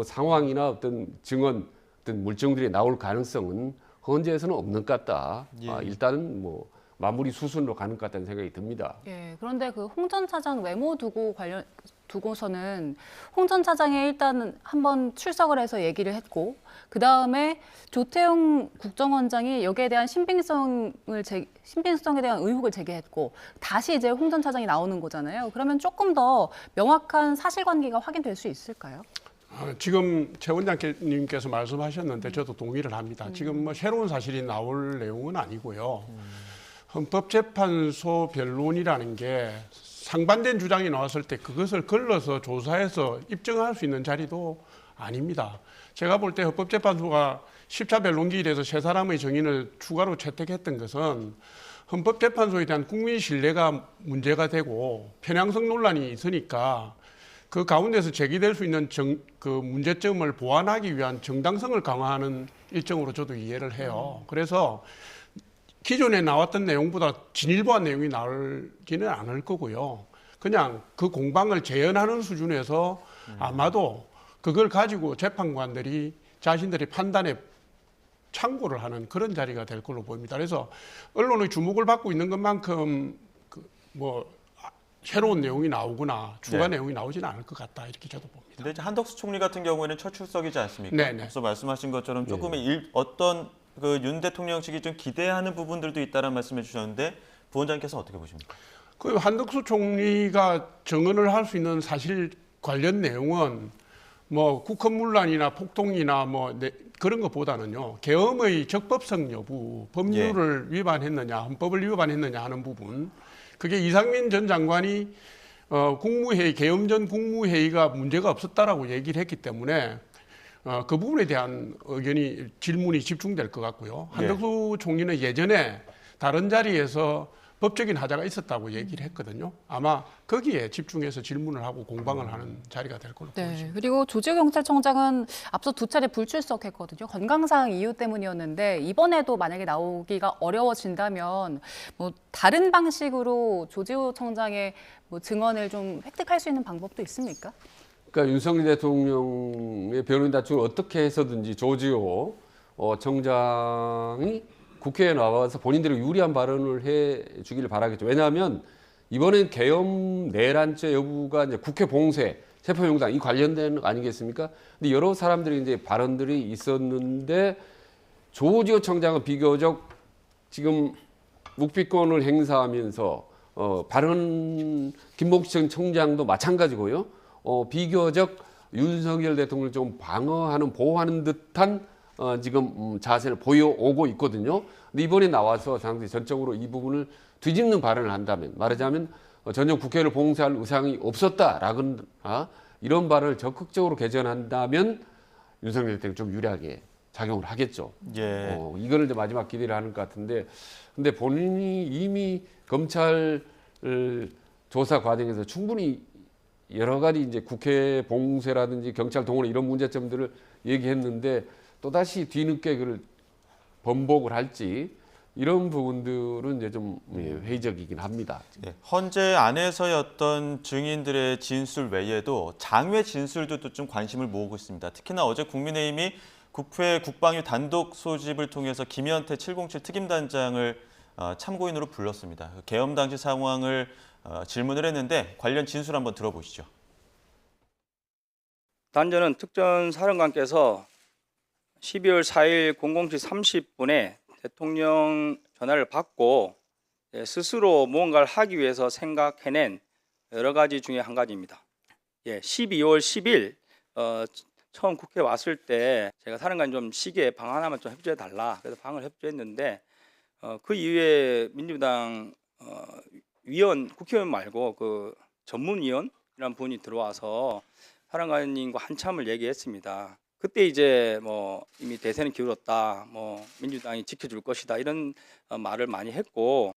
상황이나 어떤 증언, 어떤 물증들이 나올 가능성은 현재에서는 없는 것 같다. 예. 일단은 뭐 마무리 수순으로 가는 것 같다는 생각이 듭니다. 예, 그런데 그 홍 전 차장 외모 두고서는 홍 전 차장이 일단 한번 출석을 해서 얘기를 했고, 그 다음에 조태용 국정원장이 여기에 대한 신빙성에 대한 의혹을 제기했고, 다시 이제 홍 전 차장이 나오는 거잖아요. 그러면 조금 더 명확한 사실관계가 확인될 수 있을까요? 지금 최 원장님께서 말씀하셨는데 저도 동의를 합니다. 지금 뭐 새로운 사실이 나올 내용은 아니고요. 헌법재판소 변론이라는 게 상반된 주장이 나왔을 때 그것을 걸러서 조사해서 입증할 수 있는 자리도 아닙니다. 제가 볼 때 헌법재판소가 10차 변론기일에서 세 사람의 정인을 추가로 채택했던 것은 헌법재판소에 대한 국민 신뢰가 문제가 되고 편향성 논란이 있으니까 그 가운데서 제기될 수 있는 그 문제점을 보완하기 위한 정당성을 강화하는 일정으로 저도 이해를 해요. 그래서 기존에 나왔던 내용보다 진일보한 내용이 나올지는 않을 거고요. 그냥 그 공방을 재현하는 수준에서 아마도 그걸 가지고 재판관들이 자신들의 판단에 참고를 하는 그런 자리가 될 걸로 보입니다. 그래서 언론의 주목을 받고 있는 것만큼 새로운 내용이 나오거나 추가 네. 내용이 나오지는 않을 것 같다 이렇게 저도 봅니다. 근데 이제 한덕수 총리 같은 경우에는 첫 출석이지 않습니까? 네네. 앞서 말씀하신 것처럼 조금의 어떤 그 윤 대통령 측이 좀 기대하는 부분들도 있다는 말씀해 주셨는데 부원장님께서 어떻게 보십니까? 그 한덕수 총리가 정언을 할 수 있는 사실 관련 내용은 뭐 국헌문란이나 폭동이나 그런 것보다는요. 계엄의 적법성 여부, 법률을 위반했느냐, 헌법을 위반했느냐 하는 부분. 그게 이상민 전 장관이 국무회의, 계엄 전 국무회의가 문제가 없었다라고 얘기를 했기 때문에 그 부분에 대한 질문이 집중될 것 같고요. 한덕수 총리는 예전에 다른 자리에서 법적인 하자가 있었다고 얘기를 했거든요. 아마 거기에 집중해서 질문을 하고 공방을 하는 자리가 될 걸로 보입니다. 네, 그리고 조지호 경찰청장은 앞서 2차례 불출석했거든요. 건강상 이유 때문이었는데 이번에도 만약에 나오기가 어려워진다면 다른 방식으로 조지호 청장의 증언을 좀 획득할 수 있는 방법도 있습니까? 그러니까 윤석열 대통령의 변호인단 측을 어떻게 해서든지 조지호 청장이 국회에 나와서 본인들이 유리한 발언을 해 주기를 바라겠죠. 왜냐하면 이번엔 계엄 내란죄 여부가 이제 국회 봉쇄, 체포영장 이 관련된 거 아니겠습니까? 근데 여러 사람들이 이제 발언들이 있었는데 조지호 청장은 비교적 지금 묵비권을 행사하면서 발언 김봉식 전 청장도 마찬가지고요. 비교적 윤석열 대통령을 좀 방어하는 보호하는 듯한 지금 자세를 보여오고 있거든요. 근데 이번에 나와서 상당히 전적으로 이 부분을 뒤집는 발언을 한다면, 말하자면 전혀 국회를 봉쇄할 의상이 없었다라거나 이런 발언을 적극적으로 개전한다면 윤석열 대통령이 좀 유리하게 작용을 하겠죠. 예. 이거를 이제 마지막 기대를 하는 것 같은데, 근데 본인이 이미 검찰 조사 과정에서 충분히 여러 가지 이제 국회 봉쇄라든지 경찰 동원 이런 문제점들을 얘기했는데 또다시 뒤늦게 그걸 번복을 할지 이런 부분들은 이제 좀 회의적이긴 합니다. 예, 헌재 안에서의 어떤 증인들의 진술 외에도 장외 진술도 또 좀 관심을 모으고 있습니다. 특히나 어제 국민의힘이 국회 국방위 단독 소집을 통해서 김현태 707 특임단장을 참고인으로 불렀습니다. 계엄 당시 상황을 질문을 했는데 관련 진술 한번 들어보시죠. 단전은 특전사령관께서 12월 4일 00시 30분에 대통령 전화를 받고 스스로 무언가를 하기 위해서 생각해낸 여러 가지 중에 한 가지입니다. 12월 10일 처음 국회에 왔을 때 제가 사령관 좀 시기에 방 하나만 좀 협조해 달라. 그래서 방을 협조했는데 그 이후에 민주당 국회의원 말고 그 전문위원이라는 분이 들어와서 사령관님과 한참을 얘기했습니다. 그때 이제 뭐 이미 대세는 기울었다, 뭐 민주당이 지켜줄 것이다 이런 말을 많이 했고.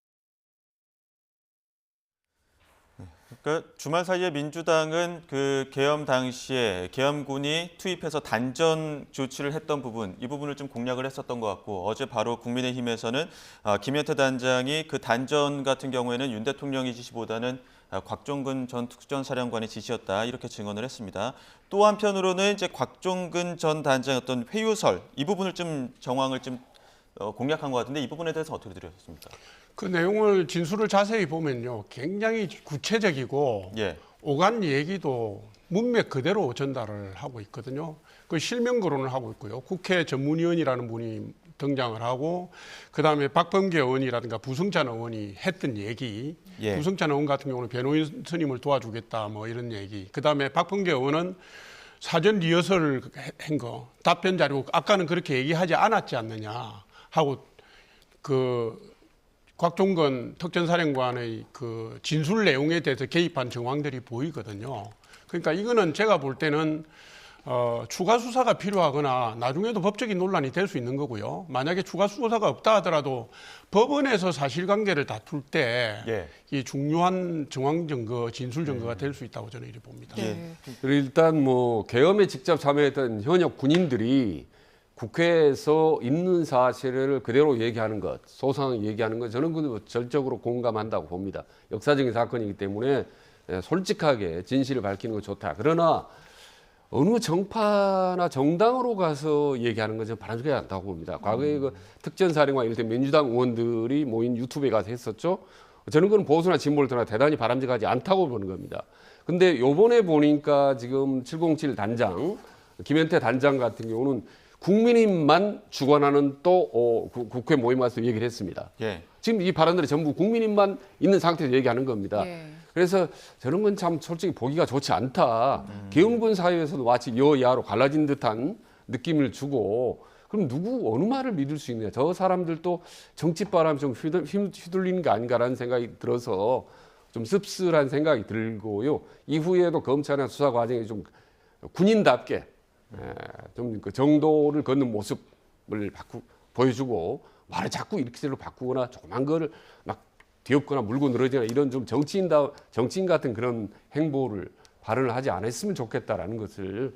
그러니까 주말 사이에 민주당은 그 계엄 당시에 계엄군이 투입해서 단전 조치를 했던 부분, 이 부분을 좀 공략을 했었던 것 같고, 어제 바로 국민의힘에서는 김현태 단장이 그 단전 같은 경우에는 윤 대통령의 지시보다는 곽종근 전 특전사령관의 지시였다, 이렇게 증언을 했습니다. 또 한편으로는 이제 곽종근 전 단장의 어떤 회유설, 이 부분을 좀 정황을 좀 공략한 것 같은데, 이 부분에 대해서 어떻게 들으셨습니까? 그 내용을 진술을 자세히 보면요, 굉장히 구체적이고 예. 오간 얘기도 문맥 그대로 전달을 하고 있거든요. 그 실명 거론을 하고 있고요. 국회 전문위원이라는 분이 등장을 하고, 그다음에 박범계 의원이라든가 부승찬 의원이 했던 얘기, 예. 부승찬 의원 같은 경우는 변호인 스님을 도와주겠다 뭐 이런 얘기, 그다음에 박범계 의원은 사전 리허설을 한 거, 답변 자료 아까는 그렇게 얘기하지 않았지 않느냐 하고, 그 곽종근 특전사령관의 그 진술 내용에 대해서 개입한 정황들이 보이거든요. 그러니까 이거는 제가 볼 때는 추가 수사가 필요하거나 나중에도 법적인 논란이 될 수 있는 거고요. 만약에 추가 수사가 없다 하더라도 법원에서 사실관계를 다툴 때 이 중요한 정황 증거, 진술 증거가 될 수 있다고 저는 이렇게 봅니다. 네. 일단 뭐 계엄에 직접 참여했던 현역 군인들이 국회에서 있는 사실을 그대로 얘기하는 것, 소상하게 얘기하는 것, 저는 그 절적으로 공감한다고 봅니다. 역사적인 사건이기 때문에 솔직하게 진실을 밝히는 건 좋다. 그러나 어느 정파나 정당으로 가서 얘기하는 건 저는 바람직하지 않다고 봅니다. 과거에 그 특전사령관, 이를테면 민주당 의원들이 모인 유튜브에 가서 했었죠. 저는 그건 보수나 진보를 떠나 대단히 바람직하지 않다고 보는 겁니다. 근데 요번에 보니까 지금 707 단장, 김현태 단장 같은 경우는 국민의힘만 주관하는 또 국회 모임 와서 얘기를 했습니다. 예. 지금 이 발언들이 전부 국민의힘만 있는 상태에서 얘기하는 겁니다. 예. 그래서 저런 건 참 솔직히 보기가 좋지 않다. 계엄군 사회에서도 마치 여야로 갈라진 듯한 느낌을 주고, 그럼 누구 어느 말을 믿을 수 있느냐. 저 사람들도 정치바람 좀 휘둘리는 게 아닌가라는 생각이 들어서 좀 씁쓸한 생각이 들고요. 이후에도 검찰이나 수사 과정에 좀 군인답게 좀 그 정도를 걷는 모습을 보여주고, 말을 자꾸 이렇게로 바꾸거나 조그만 거를 막 뒤엎거나 물고 늘어지거나 이런 좀 정치인 같은 그런 행보를 발언을 하지 않았으면 좋겠다라는 것을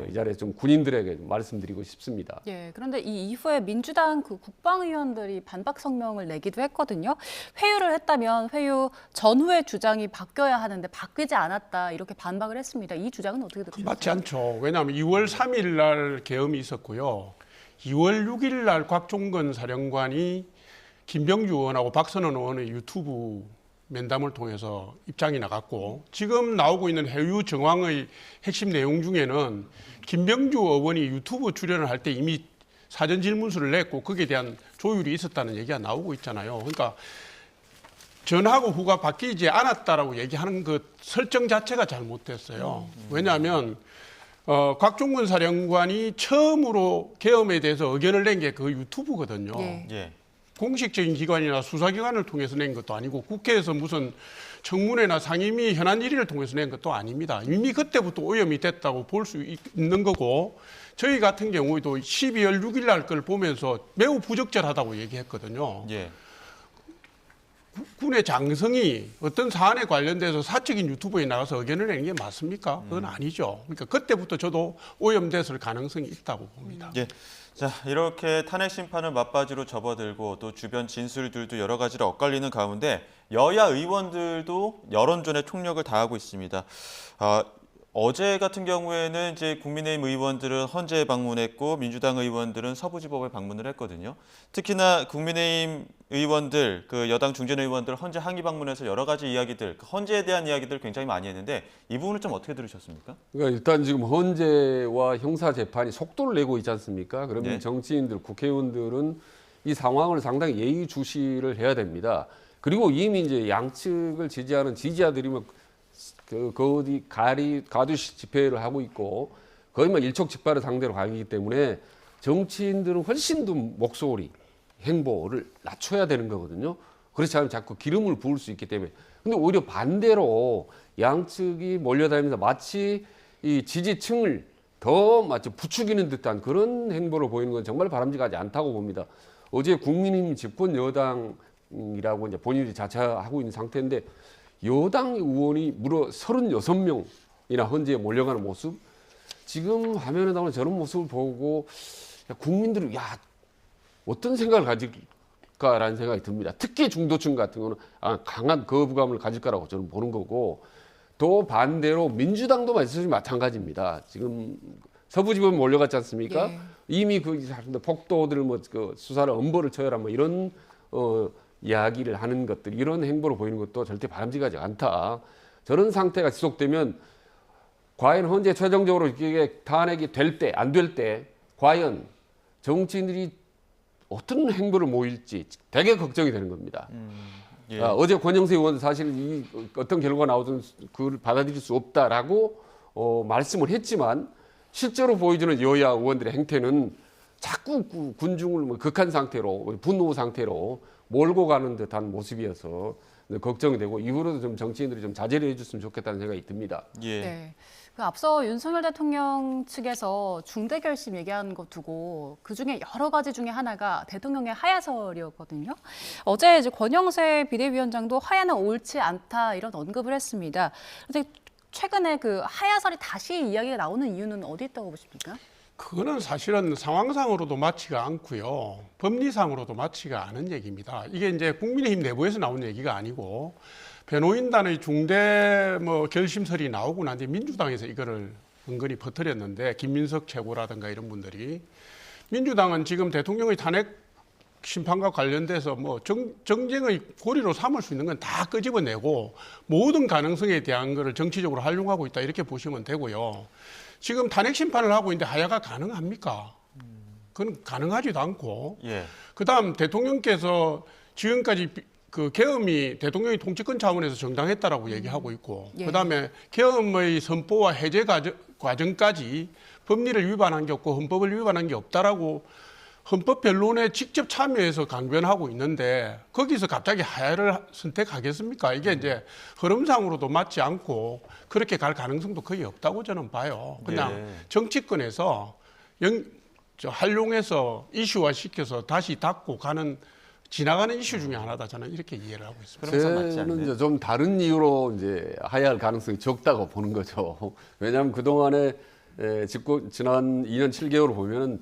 이 자리에 좀 군인들에게 말씀드리고 싶습니다. 예, 그런데 이 이후에 민주당 그 국방위원들이 반박 성명을 내기도 했거든요. 회유를 했다면 회유 전후의 주장이 바뀌어야 하는데 바뀌지 않았다, 이렇게 반박을 했습니다. 이 주장은 어떻게 들으셨어요? 맞지 않죠. 왜냐하면 2월 3일 날 계엄이 있었고요. 2월 6일 날 곽종근 사령관이 김병주 의원하고 박선원 의원의 유튜브 면담을 통해서 입장이 나갔고, 지금 나오고 있는 회유 정황의 핵심 내용 중에는 김병주 의원이 유튜브 출연을 할 때 이미 사전 질문서를 냈고 거기에 대한 조율이 있었다는 얘기가 나오고 있잖아요. 그러니까 전하고 후가 바뀌지 않았다라고 얘기하는 그 설정 자체가 잘못됐어요. 왜냐하면 곽종근 사령관이 처음으로 계엄에 대해서 의견을 낸 게 그 유튜브거든요. 예. 공식적인 기관이나 수사기관을 통해서 낸 것도 아니고 국회에서 무슨 청문회나 상임위 현안 질의를 통해서 낸 것도 아닙니다. 이미 그때부터 오염이 됐다고 볼 수 있는 거고, 저희 같은 경우에도 12월 6일 날 걸 보면서 매우 부적절하다고 얘기했거든요. 예. 군의 장성이 어떤 사안에 관련돼서 사적인 유튜브에 나가서 의견을 내는 게 맞습니까? 그건 아니죠. 그러니까 그때부터 저도 오염됐을 가능성이 있다고 봅니다. 예. 자, 이렇게 탄핵 심판을 맞바지로 접어들고 또 주변 진술들도 여러 가지로 엇갈리는 가운데 여야 의원들도 여론전에 총력을 다하고 있습니다. 어제 같은 경우에는 이제 국민의힘 의원들은 헌재에 방문했고 민주당 의원들은 서부지법에 방문을 했거든요. 특히나 국민의힘 의원들, 그 여당 중진 의원들 헌재 항의 방문해서 여러 가지 이야기들, 헌재에 대한 이야기들 굉장히 많이 했는데 이 부분을 좀 어떻게 들으셨습니까? 그러니까 일단 지금 헌재와 형사 재판이 속도를 내고 있지 않습니까? 그러면 네. 정치인들, 국회의원들은 이 상황을 상당히 예의주시를 해야 됩니다. 그리고 이미 이제 양측을 지지하는 지지자들이 뭐 어디 가두시 집회를 하고 있고, 거의 뭐 일촉즉발을 상대로 가기 때문에 정치인들은 훨씬 더 목소리, 행보를 낮춰야 되는 거거든요. 그렇지 않으면 자꾸 기름을 부을 수 있기 때문에. 근데 오히려 반대로 양측이 몰려다니면서 마치 이 지지층을 더 마치 부추기는 듯한 그런 행보를 보이는 건 정말 바람직하지 않다고 봅니다. 어제 국민의힘 집권 여당이라고 이제 본인들이 자처하고 있는 상태인데 여당 의원이 무려 36명이나 헌재에 몰려가는 모습, 지금 화면에 나오는 저런 모습을 보고 국민들이 어떤 생각을 가질까라는 생각이 듭니다. 특히 중도층 같은 경우는 강한 거부감을 가질까라고 저는 보는 거고, 또 반대로 민주당도 마찬가지입니다. 지금 서부지법 몰려갔지 않습니까? 예. 이미 그 폭도들을 그 수사를 엄벌을 쳐야라 이런 이야기를 하는 것들, 이런 행보를 보이는 것도 절대 바람직하지 않다. 저런 상태가 지속되면 과연 헌재 최종적으로 이게 탄핵이 될 때, 안 될 때 과연 정치인들이 어떤 행보를 보일지 되게 걱정이 되는 겁니다. 예. 어제 권영세 의원도 사실 이 어떤 결과가 나오든 그걸 받아들일 수 없다라고 말씀을 했지만 실제로 보여주는 여야 의원들의 행태는 자꾸 군중을 극한 상태로, 분노 상태로 몰고 가는 듯한 모습이어서 걱정이 되고, 이후로도 좀 정치인들이 좀 자제를 해줬으면 좋겠다는 생각이 듭니다. 예. 네. 그 앞서 윤석열 대통령 측에서 중대 결심 얘기한 거 두고 그 중에 여러 가지 중에 하나가 대통령의 하야설이었거든요. 어제 이제 권영세 비대위원장도 하야는 옳지 않다 이런 언급을 했습니다. 근데 최근에 그 하야설이 다시 이야기가 나오는 이유는 어디 있다고 보십니까? 그거는 사실은 상황상으로도 맞지가 않고요. 법리상으로도 맞지가 않은 얘기입니다. 이게 이제 국민의힘 내부에서 나온 얘기가 아니고 변호인단의 중대 결심설이 나오고 난 뒤에 민주당에서 이거를 은근히 퍼뜨렸는데, 김민석 최고라든가 이런 분들이, 민주당은 지금 대통령의 탄핵 심판과 관련돼서 정쟁의 고리로 삼을 수 있는 건 다 끄집어내고 모든 가능성에 대한 거를 정치적으로 활용하고 있다, 이렇게 보시면 되고요. 지금 탄핵 심판을 하고 있는데 하야가 가능합니까? 그건 가능하지도 않고, 예. 그다음 대통령께서 지금까지 그 계엄이 대통령의 통치권 차원에서 정당했다라고 얘기하고 있고, 예. 그다음에 계엄의 선포와 해제 과정까지 법리를 위반한 게 없고 헌법을 위반한 게 없다라고 헌법 변론에 직접 참여해서 강변하고 있는데, 거기서 갑자기 하야를 선택하겠습니까? 이게 이제 흐름상으로도 맞지 않고 그렇게 갈 가능성도 거의 없다고 저는 봐요. 그냥 예. 정치권에서 활용해서 이슈화 시켜서 다시 닫고 가는, 지나가는 이슈 중에 하나다, 저는 이렇게 이해를 하고 있습니다. 흐름상 맞지 않네. 저는 이제 좀 다른 이유로 이제 하야할 가능성이 적다고 보는 거죠. 왜냐하면 그 동안에 지난 2년 7개월을 보면은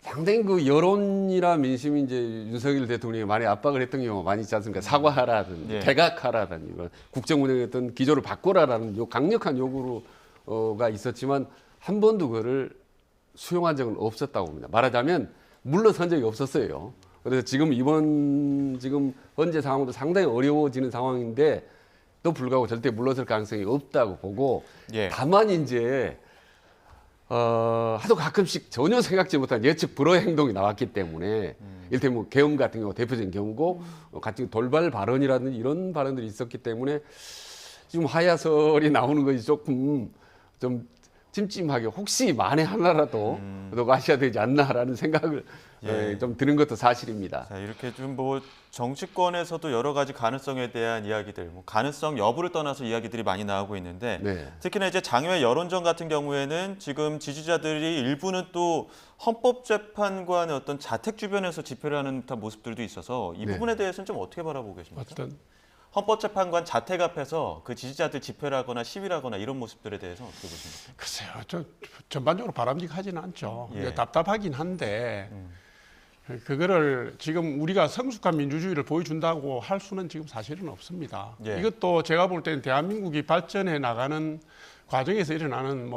상당히 그 여론이나 민심이 이제 윤석열 대통령이 많이 압박을 했던 경우가 많이 있지 않습니까? 사과하라든지 예. 퇴각하라든지 국정 운영의 어떤 기조를 바꿔라라는 강력한 요구가 있었지만 한 번도 그거를 수용한 적은 없었다고 봅니다. 말하자면 물러선 적이 없었어요. 그래서 지금 현재 상황도 상당히 어려워지는 상황인데 또 불구하고 절대 물러설 가능성이 없다고 보고, 예. 다만 이제 하도 가끔씩 전혀 생각지 못한 예측 불허 행동이 나왔기 때문에 이를테면 계엄 같은 경우 대표적인 경우고, 같은 돌발 발언이라든지 이런 발언들이 있었기 때문에 지금 하야설이 나오는 것이 조금 좀 찜찜하게, 혹시 만에 하나라도 녹아셔야 되지 않나라는 생각을 예. 좀 드는 것도 사실입니다. 자, 이렇게 좀 정치권에서도 여러 가지 가능성에 대한 이야기들, 가능성 여부를 떠나서 이야기들이 많이 나오고 있는데, 네. 특히나 이제 장외 여론전 같은 경우에는 지금 지지자들이 일부는 또 헌법재판관의 어떤 자택 주변에서 집회를 하는 듯한 모습들도 있어서 이 네. 부분에 대해서는 좀 어떻게 바라보고 계십니까? 어떤 헌법재판관 자택 앞에서 그 지지자들 집회를 하거나 시위를 하거나 이런 모습들에 대해서 어떻게 보십니까? 글쎄요, 전반적으로 바람직하지는 않죠. 예. 이제 답답하긴 한데 그거를 지금 우리가 성숙한 민주주의를 보여준다고 할 수는 지금 사실은 없습니다. 예. 이것도 제가 볼 때는 대한민국이 발전해 나가는 과정에서 일어나는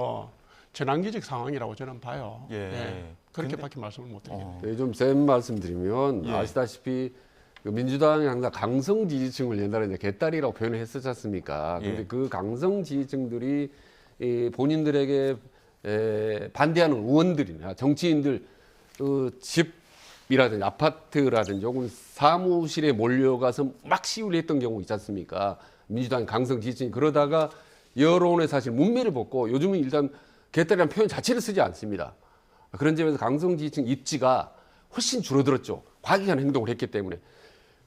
전환기적 상황이라고 저는 봐요. 예. 그렇게밖에 말씀을 못 드리겠네요. 좀 센 말씀드리면, 예. 아시다시피 그 민주당이 항상 강성 지지층을 옛날에 이제 개딸이라고 표현을 했었지 않습니까? 예. 근데 그 강성 지지층들이 본인들에게 반대하는 의원들이나 정치인들 집이라든지 아파트라든지 혹은 사무실에 몰려가서 막 시위를 했던 경우 있지 않습니까? 민주당 강성 지지층이 그러다가 여론의 사실 문매를 벗고, 요즘은 일단 개딸이라는 표현 자체를 쓰지 않습니다. 그런 점에서 강성 지지층 입지가 훨씬 줄어들었죠. 과격한 행동을 했기 때문에.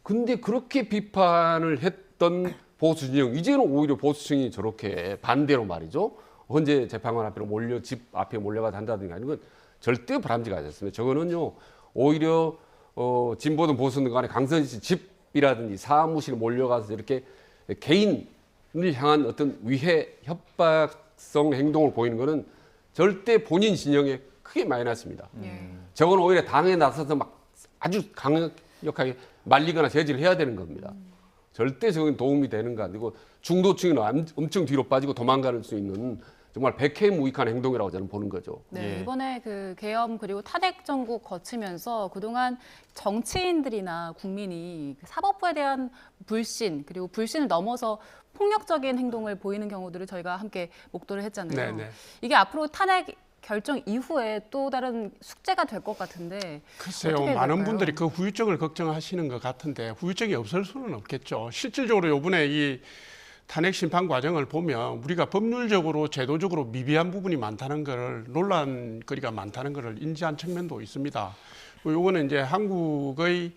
근데 그렇게 비판을 했던 보수 진영, 이제는 오히려 보수층이 저렇게 반대로 말이죠. 헌재 재판관 앞에 집 앞에 몰려가서 한다든가 이런 건 절대 바람직하지 않습니다. 저거는요, 오히려 진보든 보수든 간에 강성 지지층 집이라든지 사무실 몰려가서 이렇게 개인을 향한 어떤 위해 협박성 행동을 보이는 거는 절대 본인 진영에 크게 마이너스입니다. 저건 오히려 당에 나서서 막 아주 강력하게 말리거나 제지를 해야 되는 겁니다. 절대 저건 도움이 되는 거 아니고 중도층은 엄청 뒤로 빠지고 도망갈 수 있는 정말 백해무익한 행동이라고 저는 보는 거죠. 네, 예. 이번에 그 계엄 그리고 탄핵 정국 거치면서 그동안 정치인들이나 국민이 그 사법부에 대한 불신 그리고 불신을 넘어서 폭력적인 행동을 보이는 경우들을 저희가 함께 목도를 했잖아요. 네네. 이게 앞으로 탄핵 결정 이후에 또 다른 숙제가 될 것 같은데 글쎄요, 어떻게 해야 많은 될까요? 분들이 그 후유증을 걱정하시는 것 같은데 후유증이 없을 수는 없겠죠. 실질적으로 이번에 이 탄핵 심판 과정을 보면 우리가 법률적으로 제도적으로 미비한 부분이 많다는 것을 논란거리가 많다는 것을 인지한 측면도 있습니다. 요거는 이제 한국의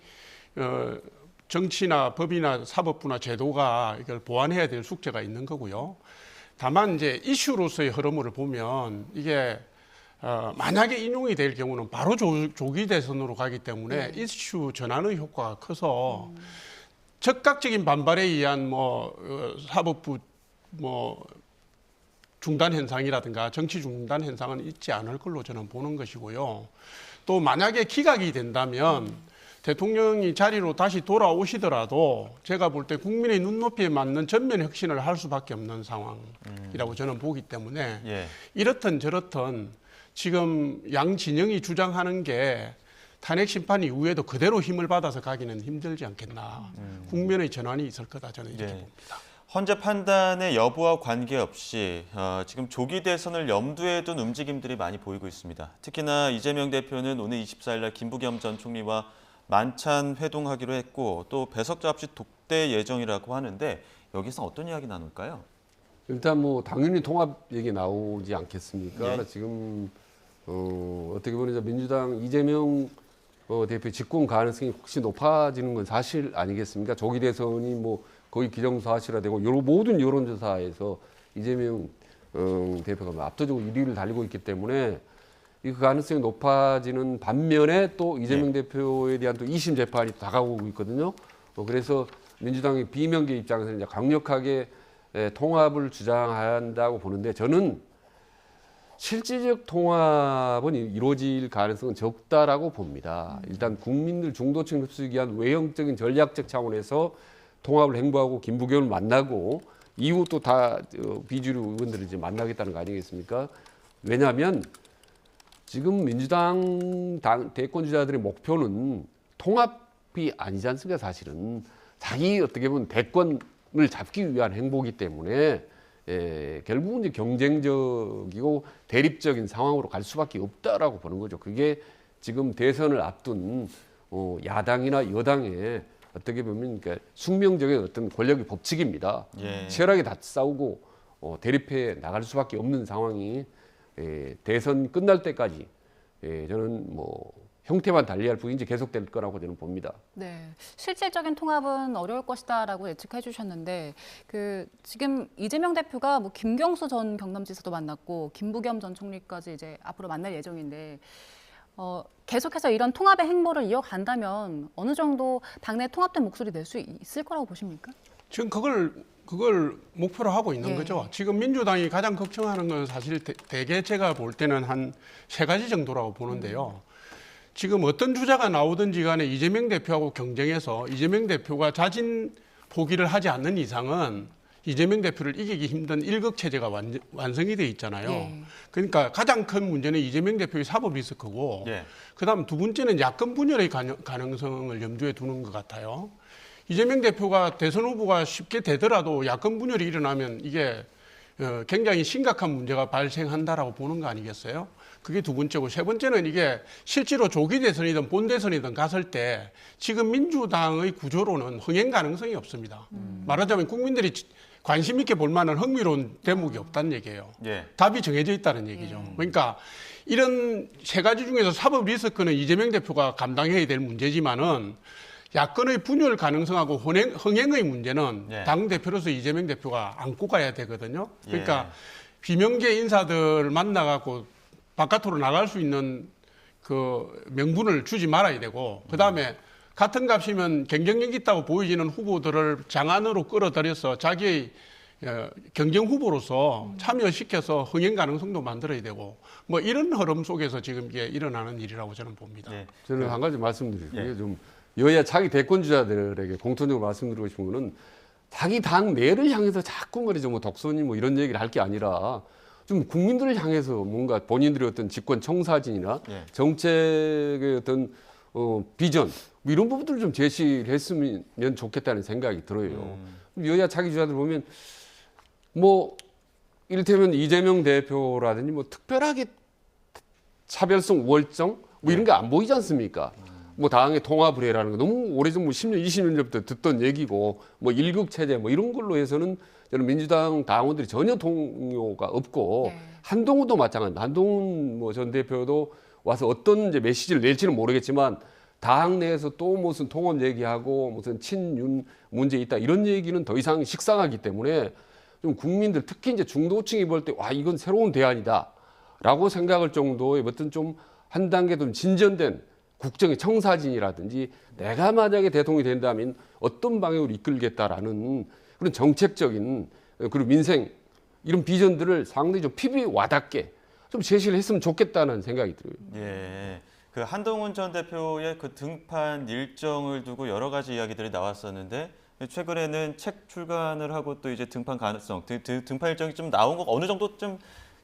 정치나 법이나 사법부나 제도가 이걸 보완해야 될 숙제가 있는 거고요. 다만 이제 이슈로서의 흐름을 보면 이게 만약에 인용이 될 경우는 바로 조기 대선으로 가기 때문에 이슈 전환의 효과가 커서 즉각적인 반발에 의한 사법부 중단 현상이라든가 정치 중단 현상은 있지 않을 걸로 저는 보는 것이고요. 또 만약에 기각이 된다면 대통령이 자리로 다시 돌아오시더라도 제가 볼 때 국민의 눈높이에 맞는 전면 혁신을 할 수밖에 없는 상황이라고 저는 보기 때문에 예. 이렇든 저렇든 지금 양 진영이 주장하는 게 탄핵 심판 이후에도 그대로 힘을 받아서 가기는 힘들지 않겠나. 국면의 전환이 있을 거다 저는 이렇게 예. 봅니다. 헌재 판단의 여부와 관계없이 지금 조기 대선을 염두에 둔 움직임들이 많이 보이고 있습니다. 특히나 이재명 대표는 오늘 24일 날 김부겸 전 총리와 만찬 회동하기로 했고 또 배석자 없이 독대 예정이라고 하는데 여기서 어떤 이야기 나눌까요? 일단 뭐 당연히 통합 얘기 나오지 않겠습니까? 예. 지금 어떻게 보면 이제 민주당 이재명 대표 집권 가능성이 혹시 높아지는 건 사실 아니겠습니까? 조기 대선이 뭐 거의 기정사실화되고 모든 여론조사에서 이재명 대표가 압도적으로 1위를 달리고 있기 때문에 이 가능성이 높아지는 반면에 또 이재명 대표에 대한 또 2심 재판이 다가오고 있거든요. 그래서 민주당의 비명계 입장에서는 이제 강력하게 통합을 주장한다고 보는데 저는 실질적 통합은 이루어질 가능성은 적다라고 봅니다. 일단 국민들 중도층 흡수하기 위한 외형적인 전략적 차원에서 통합을 행보하고 김부겸을 만나고 이후 또 다 비주류 의원들을 이제 만나겠다는 거 아니겠습니까? 왜냐하면 지금 민주당 대권 주자들의 목표는 통합이 아니지 않습니까? 사실은 자기 어떻게 보면 대권을 잡기 위한 행보이기 때문에 결국은 이제 경쟁적이고 대립적인 상황으로 갈 수밖에 없다라고 보는 거죠. 그게 지금 대선을 앞둔 야당이나 여당의 어떻게 보면 그러니까 숙명적인 어떤 권력의 법칙입니다. 예. 치열하게 다 싸우고 대립해 나갈 수밖에 없는 상황이 대선 끝날 때까지 저는 뭐 형태만 달리할 뿐이지 계속될 거라고 저는 봅니다. 네, 실질적인 통합은 어려울 것이다라고 예측해 주셨는데 지금 이재명 대표가 뭐 김경수 전 경남지사도 만났고 김부겸 전 총리까지 이제 앞으로 만날 예정인데 계속해서 이런 통합의 행보를 이어간다면 어느 정도 당내 통합된 목소리 낼 수 있을 거라고 보십니까? 지금 그걸 목표로 하고 있는 거죠. 지금 민주당이 가장 걱정하는 건 사실 대개 제가 볼 때는 한 3가지 정도라고 보는데요. 지금 어떤 주자가 나오든지 간에 이재명 대표하고 경쟁해서 이재명 대표가 자진 포기를 하지 않는 이상은 이재명 대표를 이기기 힘든 일극체제가 완성이 돼 있잖아요. 예. 그러니까 가장 큰 문제는 이재명 대표의 사법 리스크고 예. 그다음 두 번째는 야권 분열의 가능성을 염두에 두는 것 같아요. 이재명 대표가 대선 후보가 쉽게 되더라도 야권 분열이 일어나면 이게 굉장히 심각한 문제가 발생한다라고 보는 거 아니겠어요? 그게 두 번째고 세 번째는 이게 실제로 조기 대선이든 본 대선이든 갔을 때 지금 민주당의 구조로는 흥행 가능성이 없습니다. 말하자면 국민들이 관심 있게 볼 만한 흥미로운 대목이 없다는 얘기예요. 예. 답이 정해져 있다는 얘기죠. 그러니까 이런 세 가지 중에서 사법 리스크는 이재명 대표가 감당해야 될 문제지만은 야권의 분열 가능성하고 흥행의 문제는 예. 당 대표로서 이재명 대표가 안고 가야 되거든요. 그러니까 예. 비명계 인사들 만나갖고 바깥으로 나갈 수 있는 그 명분을 주지 말아야 되고, 그 다음에 같은 값이면 경쟁력 있다고 보여지는 후보들을 장안으로 끌어들여서 자기의 경쟁 후보로서 참여시켜서 흥행 가능성도 만들어야 되고, 뭐 이런 흐름 속에서 지금 이게 일어나는 일이라고 저는 봅니다. 예. 저는 한 가지 말씀드릴게요. 예. 좀 여야 차기 대권주자들에게 공통적으로 말씀드리고 싶은 거는 자기 당 내를 향해서 자꾸 말이죠. 뭐 독선이 뭐 이런 얘기를 할 게 아니라 좀 국민들을 향해서 뭔가 본인들의 어떤 집권 청사진이나 예. 정책의 어떤 비전 뭐 이런 부분들을 좀 제시를 했으면 좋겠다는 생각이 들어요. 여야 차기 주자들 보면 뭐 이를테면 이재명 대표라든지 뭐 특별하게 차별성 우월성 뭐 이런 게 안 보이지 않습니까? 뭐 당의 통합을 해라는 거 너무 오래전 뭐 10년, 20년 전부터 듣던 얘기고 뭐 일극 체제 뭐 이런 걸로 해서는 저는 민주당 당원들이 전혀 동요가 없고 네. 한동훈도 마찬가지입니다. 한동훈 뭐 전 대표도 와서 어떤 이제 메시지를 낼지는 모르겠지만 당 내에서 또 무슨 통합 얘기하고 무슨 친윤 문제 있다 이런 얘기는 더 이상 식상하기 때문에 좀 국민들 특히 이제 중도층이 볼 때 와 이건 새로운 대안이다라고 생각할 정도의 어떤 좀 한 단계 좀 진전된 국정의 청사진이라든지 내가 만약에 대통령이 된다면 어떤 방향으로 이끌겠다라는 그런 정책적인 그리고 민생 이런 비전들을 상당히 좀 피부에 와닿게 좀 제시를 했으면 좋겠다는 생각이 들어요. 예. 그 한동훈 전 대표의 그 등판 일정을 두고 여러 가지 이야기들이 나왔었는데 최근에는 책 출간을 하고 또 이제 등판 가능성, 등판 일정이 좀 나온 거 어느 정도 좀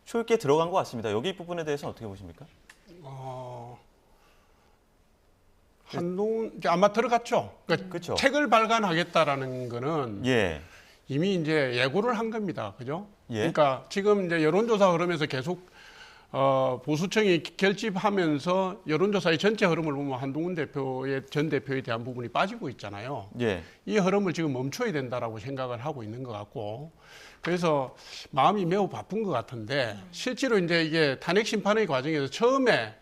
초읽기에 들어간 것 같습니다. 여기 부분에 대해서는 어떻게 보십니까? 한동훈 아마 들어갔죠. 그러니까 그쵸. 책을 발간하겠다라는 거는 예. 이미 이제 예고를 한 겁니다. 그죠? 예. 그러니까 지금 이제 여론조사 흐름에서 계속 보수청이 결집하면서 여론조사의 전체 흐름을 보면 한동훈 전 대표에 대한 부분이 빠지고 있잖아요. 예. 이 흐름을 지금 멈춰야 된다라고 생각을 하고 있는 것 같고, 그래서 마음이 매우 바쁜 것 같은데 실제로 이제 이게 탄핵 심판의 과정에서 처음에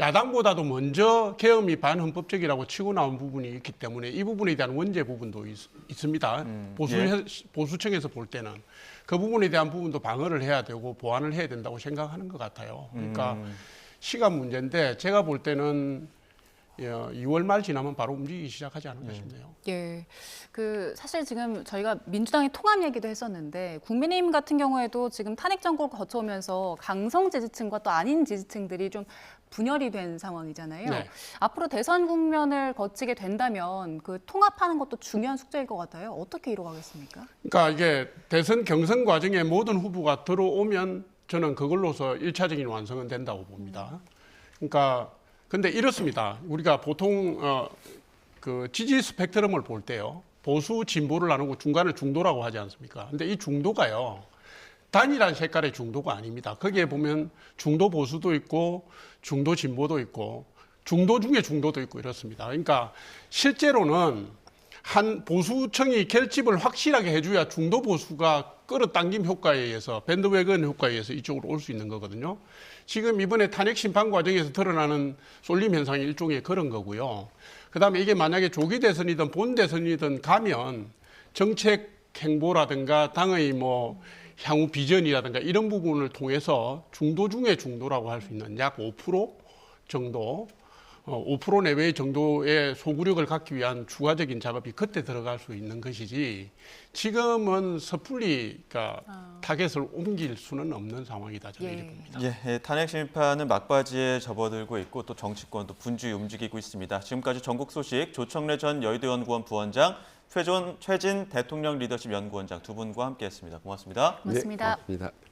야당보다도 먼저 계엄이 반헌법적이라고 치고 나온 부분이 있기 때문에 이 부분에 대한 원죄 부분도 있습니다. 예. 보수청에서 볼 때는 그 부분에 대한 부분도 방어를 해야 되고 보완을 해야 된다고 생각하는 것 같아요. 그러니까 시간 문제인데 제가 볼 때는 2월 말 지나면 바로 움직이기 시작하지 않을까 싶네요. 예, 그 사실 지금 저희가 민주당의 통합 얘기도 했었는데 국민의힘 같은 경우에도 지금 탄핵 정국을 거쳐오면서 강성 지지층과 또 아닌 지지층들이 좀 분열이 된 상황이잖아요. 네. 앞으로 대선 국면을 거치게 된다면 그 통합하는 것도 중요한 숙제일 것 같아요. 어떻게 이뤄가겠습니까? 그러니까 이게 대선 경선 과정에 모든 후보가 들어오면 저는 그걸로서 1차적인 완성은 된다고 봅니다. 그러니까 근데 이렇습니다. 우리가 보통 그 지지 스펙트럼을 볼 때요. 보수 진보를 나누고 중간을 중도라고 하지 않습니까? 근데 이 중도가요. 단일한 색깔의 중도가 아닙니다. 거기에 보면 중도 보수도 있고 중도 진보도 있고 중도 중에 중도도 있고 이렇습니다. 그러니까 실제로는 한 보수층이 결집을 확실하게 해줘야 중도 보수가 끌어당김 효과에 의해서 밴드웨건 효과에 의해서 이쪽으로 올 수 있는 거거든요. 지금 이번에 탄핵 심판 과정에서 드러나는 쏠림 현상이 일종의 그런 거고요. 그다음에 이게 만약에 조기 대선이든 본 대선이든 가면 정책 행보라든가 당의 뭐 향후 비전이라든가 이런 부분을 통해서 중도 중에 중도라고 할 수 있는 약 5% 정도 5% 내외의 정도의 소구력을 갖기 위한 추가적인 작업이 그때 들어갈 수 있는 것이지 지금은 섣불리 그러니까 타겟을 옮길 수는 없는 상황이다 저는 이렇게 봅니다. 예, 탄핵 심판은 막바지에 접어들고 있고 또 정치권도 분주히 움직이고 있습니다. 지금까지 전국 소식 조청래 전 여의도연구원 부원장, 최진 대통령 리더십 연구원장 두 분과 함께했습니다. 고맙습니다. 고맙습니다. 네, 고맙습니다.